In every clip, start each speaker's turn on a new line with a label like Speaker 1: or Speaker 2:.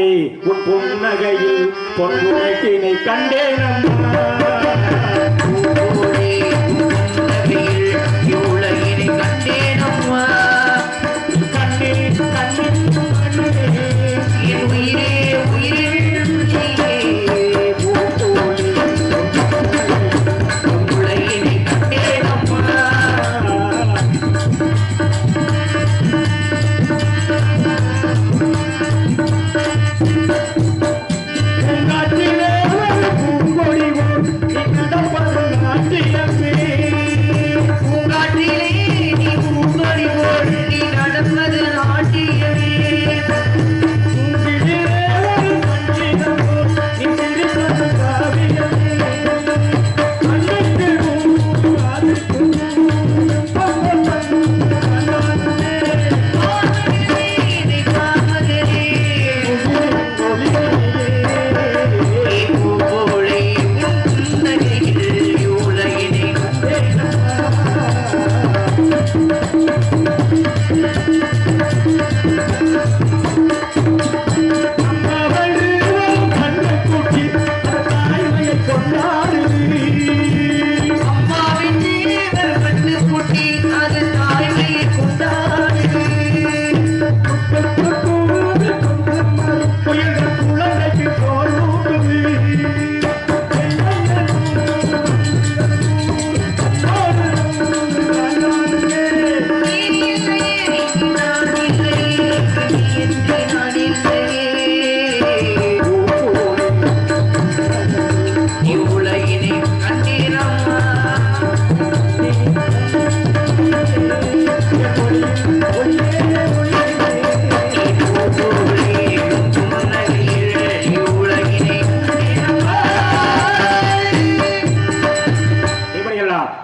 Speaker 1: பூங்கோழி உன் புன்னகையில் பொன்னுரைக்கினை கண்டேன் அம்மா.
Speaker 2: பூங்கோழி உன் புன்னகையில் உலகினை கண்டேன் அம்மா.
Speaker 1: கண்ணீர் கண்ணீர்
Speaker 2: என் உயிரே உயிரே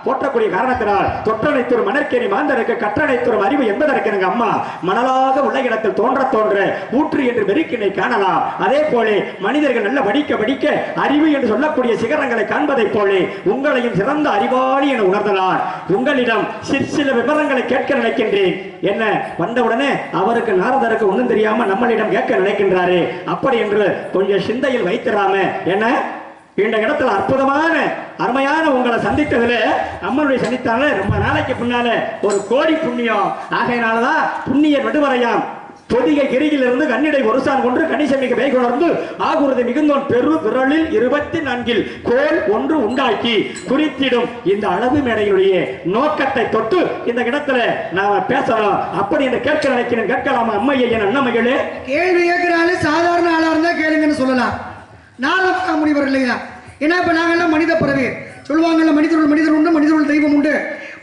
Speaker 1: போற்றக்கூடிய காரணத்தினால் தொற்றனைத்தூர் மணற்கேணி மாந்தருக்கு கற்றனைத்தூர் அறிவு என்பதற்கு எனக்கு அம்மா மணலாக உள்ள இடத்தில் தோன்ற தோன்ற ஊற்று என்று வெறுக்கினை காணலாம். அதே போல மனிதர்கள் நல்ல படிக்க படிக்க அறிவு என்று சொல்லக்கூடிய சிகரங்களை காண்பதை போல உங்களையும் சிறந்த அறிவாளி என உணர்ந்தலான் உங்களிடம் சிற்சில விவரங்களை கேட்க நினைக்கின்றேன். என்ன வந்தவுடனே அவருக்கு நாரதருக்கு ஒன்றும் தெரியாம நம்மளிடம் கேட்க நினைக்கின்றாரு. அப்படி என்று கொஞ்சம் சிந்தையில் வைத்திராம என்ன இந்த இடத்துல அற்புதமான அருமையான உங்களை சந்தித்ததுல அம்மனுடைய சந்தித்தால ரொம்ப நாளைக்கு பின்னால ஒரு கோடி புண்ணியம் ஆகையினாலதான் புண்ணிய நடுவரையாம் பொதிகை கிரியிலிருந்து கண்ணிடை ஒருசான் கொன்று கணிசமிக வேகுணர்ந்து ஆகுறது மிகுந்தோன் பெரு விரலில் 24 கோல் ஒன்று உண்டாக்கி குறித்திடும் இந்த அளவு மேடையினுடைய நோக்கத்தை தொட்டு இந்த இடத்துல நாம பேசலாம். அப்படி என்று கேட்க நினைக்கிறேன். கேட்கலாமா அம்மையே என் அண்ணமைகளே?
Speaker 3: கேள்வி கேட்கிறாரு சாதாரண ஆளா இருந்தா கேளுங்கன்னு சொல்லலாம். நாரத முனிவர் இல்லையா? ஏன்னா இப்ப நாங்கெல்லாம் மனித பிறவி சொல்லுவாங்கல்ல, மனிதர்கள் மனிதர் உண்டு, மனிதர்கள் தெய்வம் உண்டு,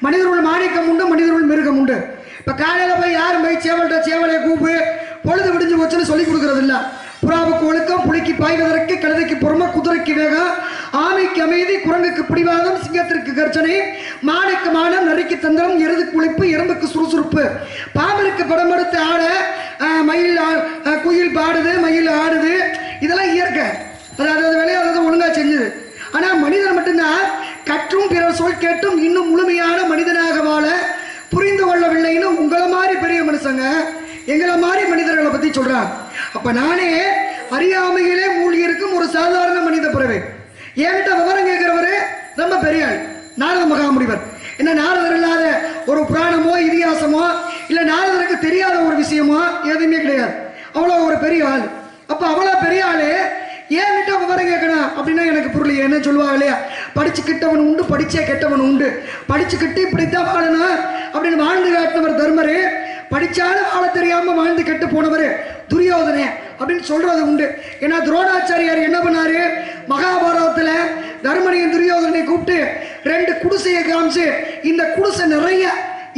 Speaker 3: மனிதர்கள் மாணிக்கம் உண்டு, மனிதர்கள் மிருகம் உண்டு. இப்ப காலையில போய் யாரும் போய் சேவலையை கூப்பு பொழுது விடிஞ்சு போச்சுன்னு சொல்லி கொடுக்கறது இல்ல. புறாவுக்கு ஒழுக்கம், புலிக்கு பாய்வதற்கு, கழுதைக்கு பொறுமை, குதிரைக்கு வேகம், ஆமைக்கு அமைதி, குரங்குக்கு பிடிவாதம், சிங்கத்திற்கு கர்ச்சனை, மானுக்கு மானம், நரிக்கு தந்திரம், எருதுக்கு உழைப்பு, எறும்புக்கு சுறுசுறுப்பு, பாம்பருக்கு படம் எடுத்து ஆட, மயில் குயில் பாடுது, மயில் ஆடுது, இதெல்லாம் இயற்கை. அதாவது வேலையை அதை ஒழுங்கா செஞ்சது. ஆனா மனிதன் மட்டும்தான் கற்றும் பிறர் சொல் கேட்டும் இன்னும் முழுமையான மனிதனாக வாழ புரிந்து கொள்ளவில்லைன்னு உங்களை மாதிரி பெரிய மனுஷங்க எங்களை மாதிரி மனிதர்களை பத்தி சொல்றாங்க. அப்ப நானே அறியாமையிலே மூழ்கி இருக்கும் ஒரு சாதாரண மனித பிறவை. என்கிட்ட விவரம் கேட்கிறவரு ரொம்ப பெரிய ஆள், நாரத மகாமுனிவர். என்ன நாரதர் இல்லாத ஒரு புராணமோ இதிகாசமோ இல்ல நாரதருக்கு தெரியாத ஒரு விஷயமோ எதுவுமே கிடையாது. அவ்வளோ ஒரு பெரிய ஆள். அப்ப அவ்வளோ பெரிய ஆளு ஏன்கிட்ட விவரம் கேட்கணும் அப்படின்னா எனக்கு புரியல. என்ன சொல்லுவாங்க இல்லையா, படிச்சு கிட்டவன் உண்டு, படிச்சே கெட்டவன் உண்டு, படிச்சுக்கிட்டு இப்படித்தான் வாழணும் அப்படின்னு வாழ்ந்து காட்டினவர் தர்மரு, படிச்சாலும் வாழ தெரியாம வாழ்ந்து கெட்டு போனவர் துரியோதனே அப்படின்னு சொல்றது உண்டு. ஏன்னா துரோணாச்சாரியார் என்ன பண்ணாரு, மகாபாரதத்துல தர்மனையும் துரியோதனை கூப்பிட்டு 2 குடிசையை காமிச்சு இந்த குடிசை நிறைய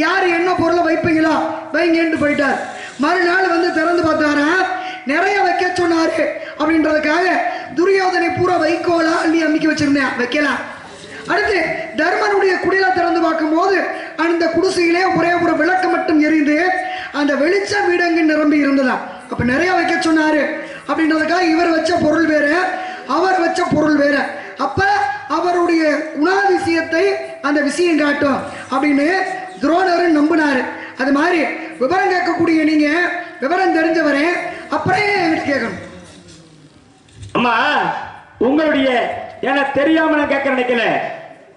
Speaker 3: யாரு என்ன பொருளை வைப்பீங்களா வைங்கன்னு போயிட்டார். மறுநாள் வந்து திறந்து பார்த்தாரா நிறைய வைக்க சொன்னாரு. அப்படின்றதுக்காக துரியோதனை பூரா வைக்கோலா அள்ளி அன்னைக்கு வச்சிருந்தேன், வைக்கலாம். அடுத்து தர்மனுடைய குடில திறந்து பார்க்கும் போது அந்த குடிசையிலே ஒரே ஒரு விளக்கு மட்டும் எரிந்து அந்த வெளிச்ச வீடங்கு நிரம்பி இருந்ததா. அப்ப நிறைய வைக்க சொன்னாரு அப்படின்றதுக்காக இவர் வச்ச பொருள் வேற, அவர் வச்ச பொருள் வேற. அப்ப அவருடைய குணாதிசயத்தை அந்த விஷயம் காட்டும் அப்படின்னு துரோணர் நம்பினாரு. அது மாதிரி விவரம் கேட்கக்கூடிய நீங்க விவரம் தெரிஞ்சவரே அப்புறம் என்கிட்ட கேட்கணும்.
Speaker 1: அம்மா உங்களுடைய எனக்கு தெரியாம நான் கேட்க நினைக்கல.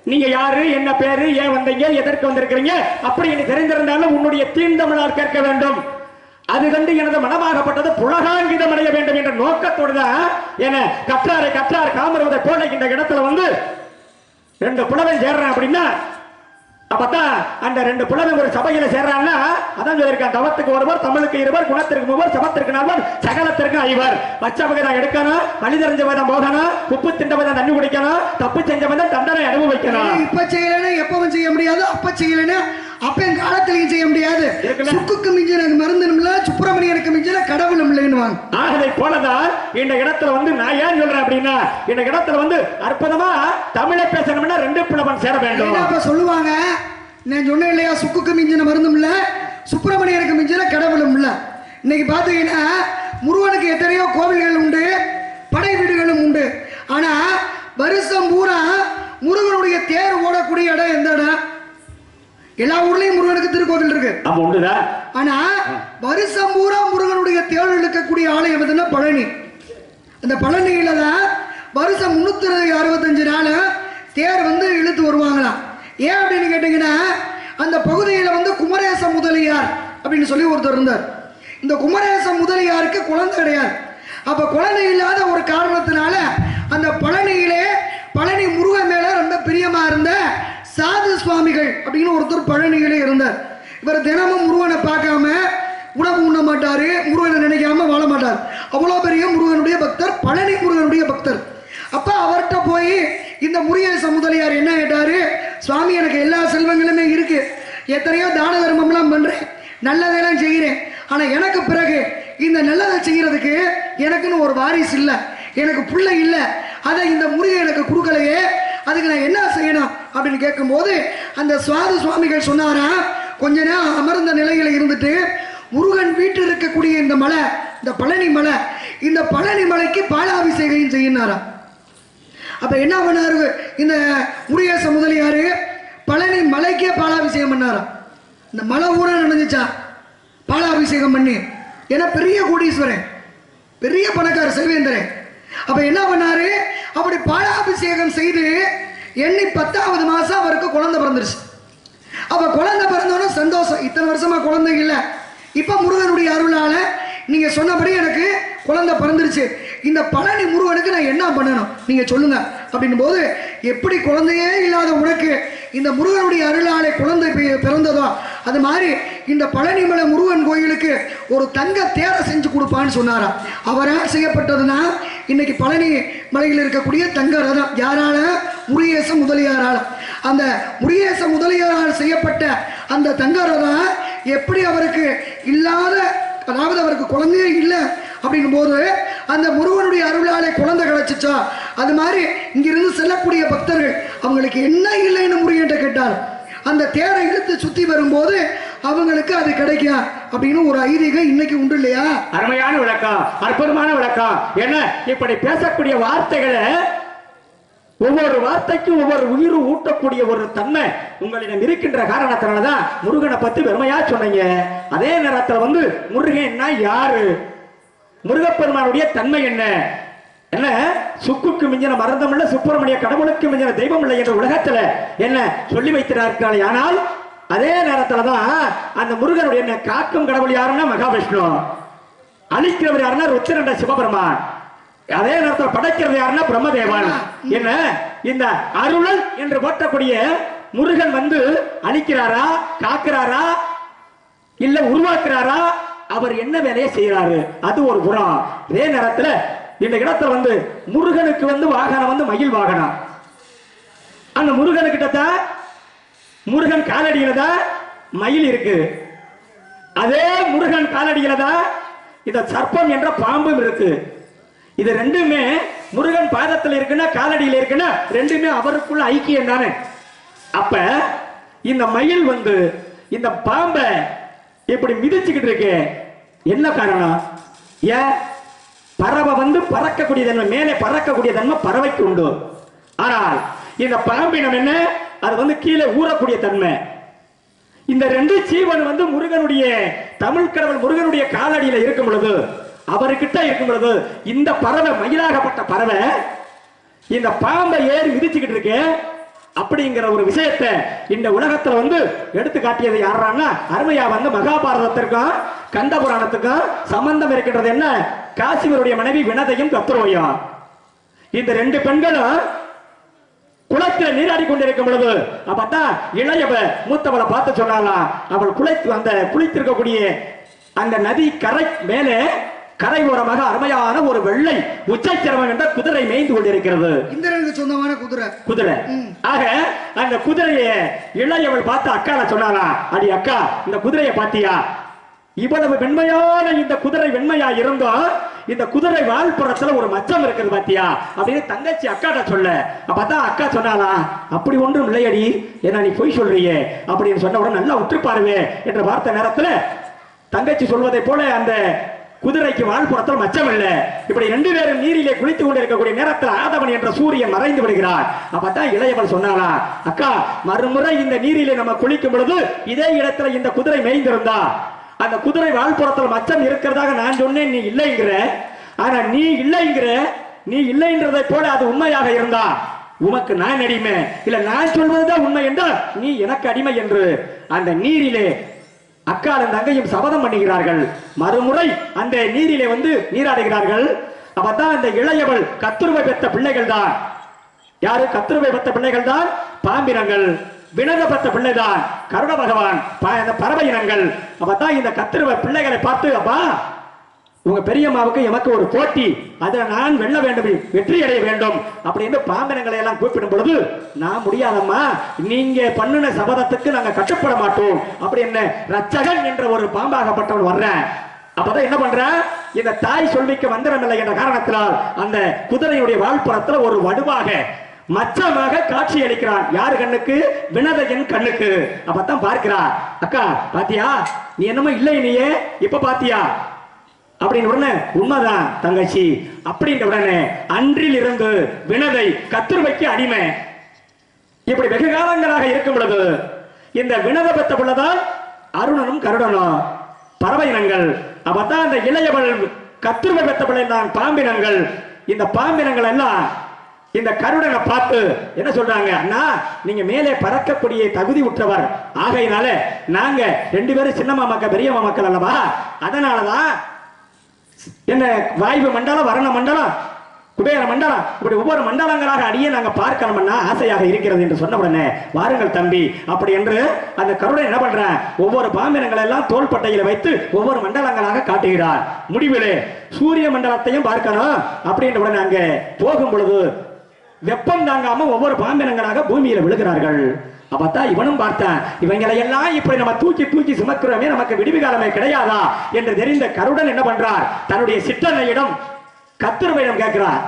Speaker 1: நீங்க யாரு, என்ன பேரு, ஏன் வந்தீங்க, எதற்கு வந்திருக்கிறீங்க அப்படி எனக்கு தெரிந்திருந்தாலும் உன்னுடைய தீண்டமிழால் கேட்க வேண்டும். அது கண்டு எனது மனமாகப்பட்டது புலகாங்கிதம் அடைய வேண்டும் என்ற நோக்கத்தோடு தான் என கற்றார் காமருவதை போல இந்த இடத்துல வந்து 2 புலவன் சேர்றேன் அப்படின்னா அப்பதான் அந்த 2 புலவன் ஒரு சபையில சேர்றான்னா அதான் சொல்லியிருக்கான். தவத்துக்கு ஒருவர், தமிழுக்கு 2, குணத்திற்கு 3, சமத்திற்கு 4, சகலத்திற்கு 5. பச்சை பகை எடுக்கணும், வழி தெரிஞ்சவன் போகணும், உப்பு திண்டவன் தண்ணி குடிக்கணும், தப்பு செஞ்சவன் தண்டனை அனுபவிக்கணும்.
Speaker 3: இப்ப செய்யலன்னு எப்பவும் செய்ய முடியாது, அப்ப செய்யலன்னு அப்ப என் காலத்திலையும் செய்ய முடியாது. சுக்குக்கு மிஞ்சின மருந்தும் இல்ல, சுப்பிரமணியனுக்கு மிஞ்சின கடவுளும் இல்லைன்னு.
Speaker 1: அதை போலதான் இந்த இடத்துல வந்து நான் ஏன் சொல்றேன் அப்படின்னா இந்த இடத்துல வந்து அற்புதமா தமிழை பேசணும்னா 2 புலவன் சேர வேண்டும்.
Speaker 3: அப்ப சொல்லுவாங்க, நான் சொன்னேன் இல்லையா, சுக்குக்கு மிஞ்சின மருந்தும் இல்ல, சுப்பிரமணியனுக்கு மிஞ்சின கடவுளும் இல்ல. இன்னைக்கு பாத்தீங்கன்னா முருகனுக்கு எத்தனையோ கோவில்கள் உண்டு, படை வீடுகளும் உண்டு. ஆனா வருஷம் பூரா முருகனுடைய தேர் ஓடக்கூடிய இடம் எந்த இடம்? எல்லா ஊர்லயும் முருகனுக்கு திருக்கோவில் இருக்கு. ஆனா வருஷம் பூரா முருகனுடைய தேர் இழுக்கக்கூடிய ஆலயம் எதுன்னா பழனி. அந்த பழனியில தான் வருஷம் 365 நாள் தேர் வந்து இழுத்து வருவாங்களாம். ஏன் அப்படின்னு கேட்டீங்கன்னா அந்த பகுதியில வந்து குமரேச முதலியார் அப்படின்னு சொல்லி ஒருத்தர் இருந்தார். இந்த குமரேச முதலியாருக்கு குழந்தை கிடையாது. அப்ப குழந்தை இல்லாத ஒரு காரணத்தினால அந்த பழனியிலே பழனி முருகன் மேல ரொம்ப பிரியமா இருந்த சாது சுவாமிகள் அப்படின்னு ஒருத்தர் பழனியிலே இருந்தார். இவர் தினமும் முருகனை பார்க்காம உணவு உண்ண மாட்டாரு, முருகனை நினைக்காம வாழ மாட்டார். அவ்வளோ பெரிய முருகனுடைய பக்தர், பழனி முருகனுடைய பக்தர். அப்ப அவர்கிட்ட போய் இந்த முருகேச முதலியார் என்ன கேட்டாரு, சுவாமி எனக்கு எல்லா செல்வங்களுமே இருக்கு, எத்தனையோ தான தர்மம்லாம் பண்றேன், நல்லதெல்லாம் செய்கிறேன், ஆனா எனக்கு பிறகு இந்த நல்லதை செய்யறதுக்கு எனக்குன்னு ஒரு வாரிசு இல்லை, எனக்கு பிள்ளை இல்லை, அதை இந்த முருகன் எனக்கு கொடுக்கலையே, அதுக்கு நான் என்ன செய்யணும் அப்படின்னு கேட்கும்போது அந்த சுவாது சுவாமிகள் சொன்னாரா, கொஞ்ச நேரம் அமர்ந்த நிலையில இருந்துட்டு முருகன் வீட்டில் இருக்கக்கூடிய இந்த மலை, இந்த பழனி மலை, இந்த பழனி மலைக்கு பாலாபிஷேகம் செய்யினாரா. அப்ப என்ன பண்ணாரு இந்த முருகேச முதலியாரு, பழனி மலைக்கே பாலாபிஷேகம் பண்ணாரா. இந்த மலை ஊரா நினைச்சா பாலாபிஷேகம் பண்ணி, ஏன்னா பெரிய கோடீஸ்வரன், பெரிய பணக்கார செல்வேந்திரன். அப்ப என்ன பண்ணாரு, அப்படி பாலாபிஷேகம் செய்து எண்ணி 10வது மாசம் அவருக்கு குழந்தை பிறந்துருச்சு. அப்ப குழந்தை பிறந்தோன்னு சந்தோஷம், இத்தனை வருஷமா குழந்தை இல்லை, இப்ப முருகனுடைய அருளால நீங்க சொன்னபடி எனக்கு குழந்தை பிறந்துருச்சு, இந்த பழனி முருகனுக்கு நான் என்ன பண்ணணும் நீங்க சொல்லுங்க அப்படின்னும் போது, எப்படி குழந்தையே இல்லாத உனக்கு இந்த முருகனுடைய அருளாலே குழந்தை பிறந்ததோ அது மாதிரி இந்த பழனிமலை முருகன் கோயிலுக்கு ஒரு தங்க தேரை செஞ்சு கொடுப்பான்னு சொன்னாராம். அவரால் செய்யப்பட்டதுன்னா இன்னைக்கு பழனி மலையில் இருக்கக்கூடிய தங்க ரதம் யாரால? முருகேச முதலியாரால். அந்த முருகேச முதலியாரால் செய்யப்பட்ட அந்த தங்க ரதம் எப்படி அவருக்கு இல்லாத, அதாவது அவருக்கு குழந்தையே இல்லை அப்படின்னும் போது அந்த முருகனுடைய அருளாலே குழந்தை கிடைச்சிச்சா, அது மாதிரி இங்கிருந்து செல்லக்கூடிய பக்தர்கள் அவங்களுக்கு என்ன இல்லைன்னு முருகன்ட்ட கேட்டார். அந்த தேரை இழுத்து சுத்தி வரும்போது அவங்களுக்கு அது கிடைக்கும் அப்படின்னு ஒரு ஐதீகம் இன்னைக்கு உண்டு இல்லையா?
Speaker 1: அருமையான விளக்கம், அற்புதமான விளக்கம். என்ன இப்படி பேசக்கூடிய வார்த்தைகளை, ஒவ்வொரு வார்த்தைக்கும் ஒவ்வொரு உயிர் ஊட்டக்கூடிய ஒரு தன்மை உங்களிடம் இருக்கின்ற காரணத்தினாலதான் முருகனை பத்தி பெருமையா சொன்னீங்க. அதே நேரத்தில் வந்து முருகன்னா யாரு, முருகப்பெருமானுடைய தன்மை என்ன, என்ன சுக்குக்கு மிஞ்சின மருந்தம் இல்ல, சுப்பிரமணிய கடவுளுக்கு மிஞ்சின தெய்வம் இல்லை என்ற உலகத்துல என்ன சொல்லி வைத்திருக்கிறார்கள். ஆனால் அதே நேரத்துலதான் அந்த முருகனுடைய என்ன காக்கும் கடவுள் யாருன்னா மகாவிஷ்ணு, அழிக்கிறவர் யாருன்னா ருத்திரண்ட சிவபெருமான், அதே நேரத்தில் படைக்கிறது யாருன்னா பிரம்மதேவன். என்ன இந்த அருளல் என்று போற்றக்கூடிய முருகன் வந்து அழிக்கிறாரா, காக்கிறாரா, இல்ல உருவாக்குறாரா, அவர் என்ன வேலையை செய்யறாரு, அது ஒரு புறம். அதே நேரத்தில் இந்த இடத்துல வந்து முருகனுக்கு வந்து வாகனம் வந்து மயில் வாகனம். அந்த முருகனுக்கிட்ட தான், முருகன் காலடியில தான் மயில் இருக்கு, அதே முருகன் காலடியில தான் இந்த சர்ப்பம் என்ற பாம்பும் இருக்கு. இது ரெண்டுமே முருகன் பாதத்தில் இருக்குன்னா காலடியில் இருக்குன்னா ரெண்டுமே அவருக்குள்ள ஐக்கியம் தானே. அப்ப இந்த மயில் வந்து இந்த பாம்பை இப்படி மிதிச்சுக்கிட்டு இருக்கு, என்ன காரணம்? ஏன் பறவை வந்து பறக்கக்கூடிய தன்மை, மேலே பறக்கக்கூடிய தன்மை பறவைக்கு உண்டு. ஆனால் இந்த பாம்பினம் என்ன, அது வந்து கீழே ஊறக்கூடிய தன்மை. இந்த ரெண்டு ஜீவன் வந்து முருகனுடைய தமிழ் கடவுள் முருகனுடைய காலடியில இருக்கும் பொழுது அவர்கிட்ட இருக்கும் பொழுது இந்த பறவை மயிலாகப்பட்ட பறவை இந்த பாம்பை ஏறி மிதிச்சுக்கிட்டு இருக்கு அப்படிங்கிற ஒரு விஷயத்தை இந்த உலகத்துல வந்து எடுத்து காட்டியது யாரான்னா அருமையா வந்து மகாபாரதத்திற்கும் கந்த புராணத்துக்கும் சம்பந்தம் இருக்கின்றது. என்ன? காசிவருடைய மனைவி வினதையும் கத்துரோயும். இந்த ரெண்டு பெண்களும் குளத்தில் நீராடி கொண்டிருக்கும் பொழுது அப்பதான் இளையவ மூத்தவளை பார்த்து சொன்னாலாம், அவள் குளித்திருக்கக்கூடிய அந்த நதி கரை மேலே கரை ஓரமாக அருமையான ஒரு வெள்ளை உச்சைச்சிரமம் என்ற குதிரை மேய்ந்து கொண்டிருக்கிறது.
Speaker 3: இந்திரனுக்கு சொந்தமான குதிரை.
Speaker 1: ஆக அந்த குதிரையை இளையவள் பார்த்து அக்கால சொன்னாலா, அடி அக்கா இந்த குதிரையை பாத்தியா? இவ்வளவு வெண்மையான இந்த குதிரை வெண்மையா இருந்தோம், இந்த குதிரை வாழ்புறத்துல ஒரு மச்சம் இருக்குது பாத்தியா அப்படின்னு தங்கச்சி அக்காட்ட சொல்ல. அப்பதான் அக்கா சொன்னாலா, அப்படி ஒன்றும் இல்லையடி, என்ன நீ பொய் சொல்றியே அப்படின்னு சொன்ன உடனே நல்லா உற்று பாருவே என்ற வார்த்தை நேரத்துல தங்கச்சி சொல்வதை போல அந்த குதிரைக்கு வாழ்புறத்தில் மச்சம் இல்லை. இப்படி ரெண்டு பேரும் நீரிலே குளித்துக் கொண்டிருக்கக்கூடிய நேரத்தில் ஆதவன் என்ற சூரியன் மறைந்து விடுகிறார். அப்பதான் இளையவள் சொன்னாலா, அக்கா மறுமுறை இந்த நீரிலே நம்ம குளிக்கும் பொழுது இதே இடத்துல இந்த குதிரை மேய்ந்திருந்தா அந்த குதிரை வாழ்புறத்தில் மச்சம் இருக்கிறதாக நான் சொன்னேன், நீ இல்லைங்கிற. ஆனா நீ இல்லைன்றதை போல அது உண்மையாக இருந்தா உமக்கு நான் அடிமை, இல்ல நான் சொல்வதுதான் உண்மை என்றால் நீ எனக்கு அடிமை என்று அந்த நீரிலே அக்காலும் தங்கையும் சபதம் பண்ணுகிறார்கள். மறுமுறை அந்த நீரிலே வந்து நீராடுகிறார்கள். அப்பதான் அந்த இளையவள் கத்துருவை பெற்ற பிள்ளைகள் தான். யாரு? கத்துருவை பெற்ற பிள்ளைகள் தான் பாம்பினங்கள். வினத பெற்ற பிள்ளைதான் கருட பகவான் பறவை இனங்கள். அப்பதான் இந்த கத்துருவை பிள்ளைகளை பார்த்து, அப்பா உங்க பெரியம்மாவுக்கு எமக்கு ஒரு போட்டி, அதுல நான் வெல்ல வேண்டும், வெற்றி அடைய வேண்டும் அப்படின்னு பாம்பினங்களை எல்லாம் கூப்பிடும் பொழுது, நான் முடியாதம்மா, நீங்க பண்ணுன சபதத்துக்கு நாங்க கட்டுப்பட மாட்டோம் அப்படின்னு ரச்சகன் என்ற ஒரு பாம்பாகப்பட்டவன் வர்றேன். அப்பதான் என்ன பண்ற, இந்த தாய் சொல்விக்க மந்திரம் இல்லை என்ற காரணத்தினால் அந்த குதிரையுடைய வாழ்புறத்துல ஒரு வடுவாக மச்சமாக காட்சி அளிக்கிறான். யாரு கண்ணுக்கு? வினதையின் கண்ணுக்கு. அப்பதான் பார்க்கிறா, அக்கா பாத்தியா நீ என்னமோ இல்லை நீயே இப்ப பாத்தியா அப்படின்னு உடனே, உண்மைதான் தங்கச்சி அப்படின்ற உடனே அன்றில் இருந்து வினதை கத்துருவைக்கு அடிமை. இப்படி வெகு காலங்களாக இருக்கும் பொழுது இந்த வினத பெற்ற பிள்ளைதான் அருணனும் கருடனும் பறவையினங்கள். அப்பதான் அந்த இளையவள் கத்துருவை பெற்ற பிள்ளை தான் பாம்பினங்கள். இந்த பாம்பினங்கள் எல்லாம் இந்த கருடனை பார்த்து என்ன சொல்றாங்க, அண்ணா நீங்க மேலே பறக்கக்கூடிய தகுதி உற்றவர், ஆகையினால நாங்க ரெண்டு பேரும் சின்ன மாமக்கள் பெரிய மாமக்கள் அல்லவா, அதனாலதான் என்ன வாயு மண்டலம், வரண மண்டலம், குபேர மண்டலம், இப்படி ஒவ்வொரு மண்டலங்களாக அடியே நாங்க பார்க்கணும்னா ஆசையாக இருக்கிறது என்று சொன்ன உடனே, வாருங்கள் தம்பி அப்படி என்று அந்த கருடன் என்ன பண்ற, ஒவ்வொரு பாம்பினங்களை எல்லாம் தோள்பட்டையில வைத்து ஒவ்வொரு மண்டலங்களாக காட்டுகிறார். முடிவிலே சூரிய மண்டலத்தையும் பார்க்கணும் அப்படின்ற உடனே அங்கே போகும் பொழுது வெப்பம் தாங்காம ஒவ்வொரு பாம்பினங்களாக பூமியில விழுகிறார்கள். அப்பதான் இவனும் பார்த்தான், இவங்களை எல்லாம் இப்படி நம்ம தூக்கி தூக்கி சுமக்கிறோமே, நமக்கு விடுவி காலமே கிடையாதா என்று தெரிந்த கருடன் என்ன பண்றார், தன்னுடைய சிற்றனையிடம் கத்துருவையிடம் கேட்கிறார்,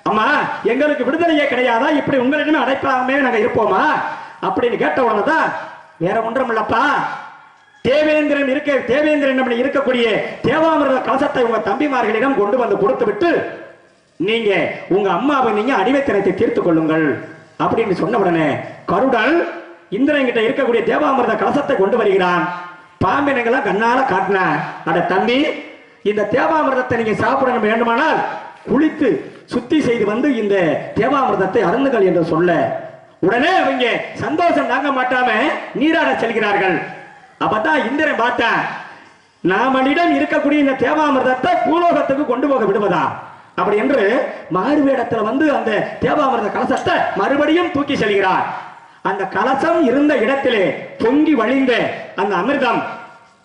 Speaker 1: அம்மா எங்களுக்கு விடுதலையே கிடையாதா, இப்படி உங்களிடமே அடைப்பாமே நாங்க இருப்போமா அப்படின்னு கேட்ட உடனே தான், வேற ஒன்றும் இல்லப்பா, தேவேந்திரன் இருக்கக்கூடிய தேவாமிர்த கலசத்தை உங்க தம்பிமார்களிடம் கொண்டு வந்து கொடுத்து விட்டு நீங்க உங்க அம்மாவை நீங்க அடிமைத்தனத்தை தீர்த்துக் கொள்ளுங்கள் அப்படின்னு சொன்ன உடனே கருடன் இந்திரன் கிட்ட இருக்கக்கூடிய தேவாமிர்த கலசத்தை கொண்டு வருகிறான். பாம்பினங்களாம் கண்ணால காட்டின, அட தம்பி இந்த தேவாமிர்தத்தை நீங்க சாப்பிட வேண்டுமானால் குளித்து சுத்தி செய்து வந்து இந்த தேவாமிர்தத்தை அருந்துங்கள் என்று சொல்ல உடனே அவங்க சந்தோஷம் தாங்க மாட்டாம நீராட செல்கிறார்கள். அப்பதான் இந்திரன் பார்த்தா, நாமளிடம் இருக்கக்கூடிய இந்த தேவாமிர்தத்தை பூலோகத்துக்கு கொண்டு போக விடுவதா அப்படி என்று மாறுவேடத்துல வந்து அந்த தேவாமிர்த கலசத்தை மறுபடியும் தூக்கி செல்கிறார். அந்த கலசம் இருந்த இடத்திலே பொங்கி வழிந்த அந்த அமிர்தம்,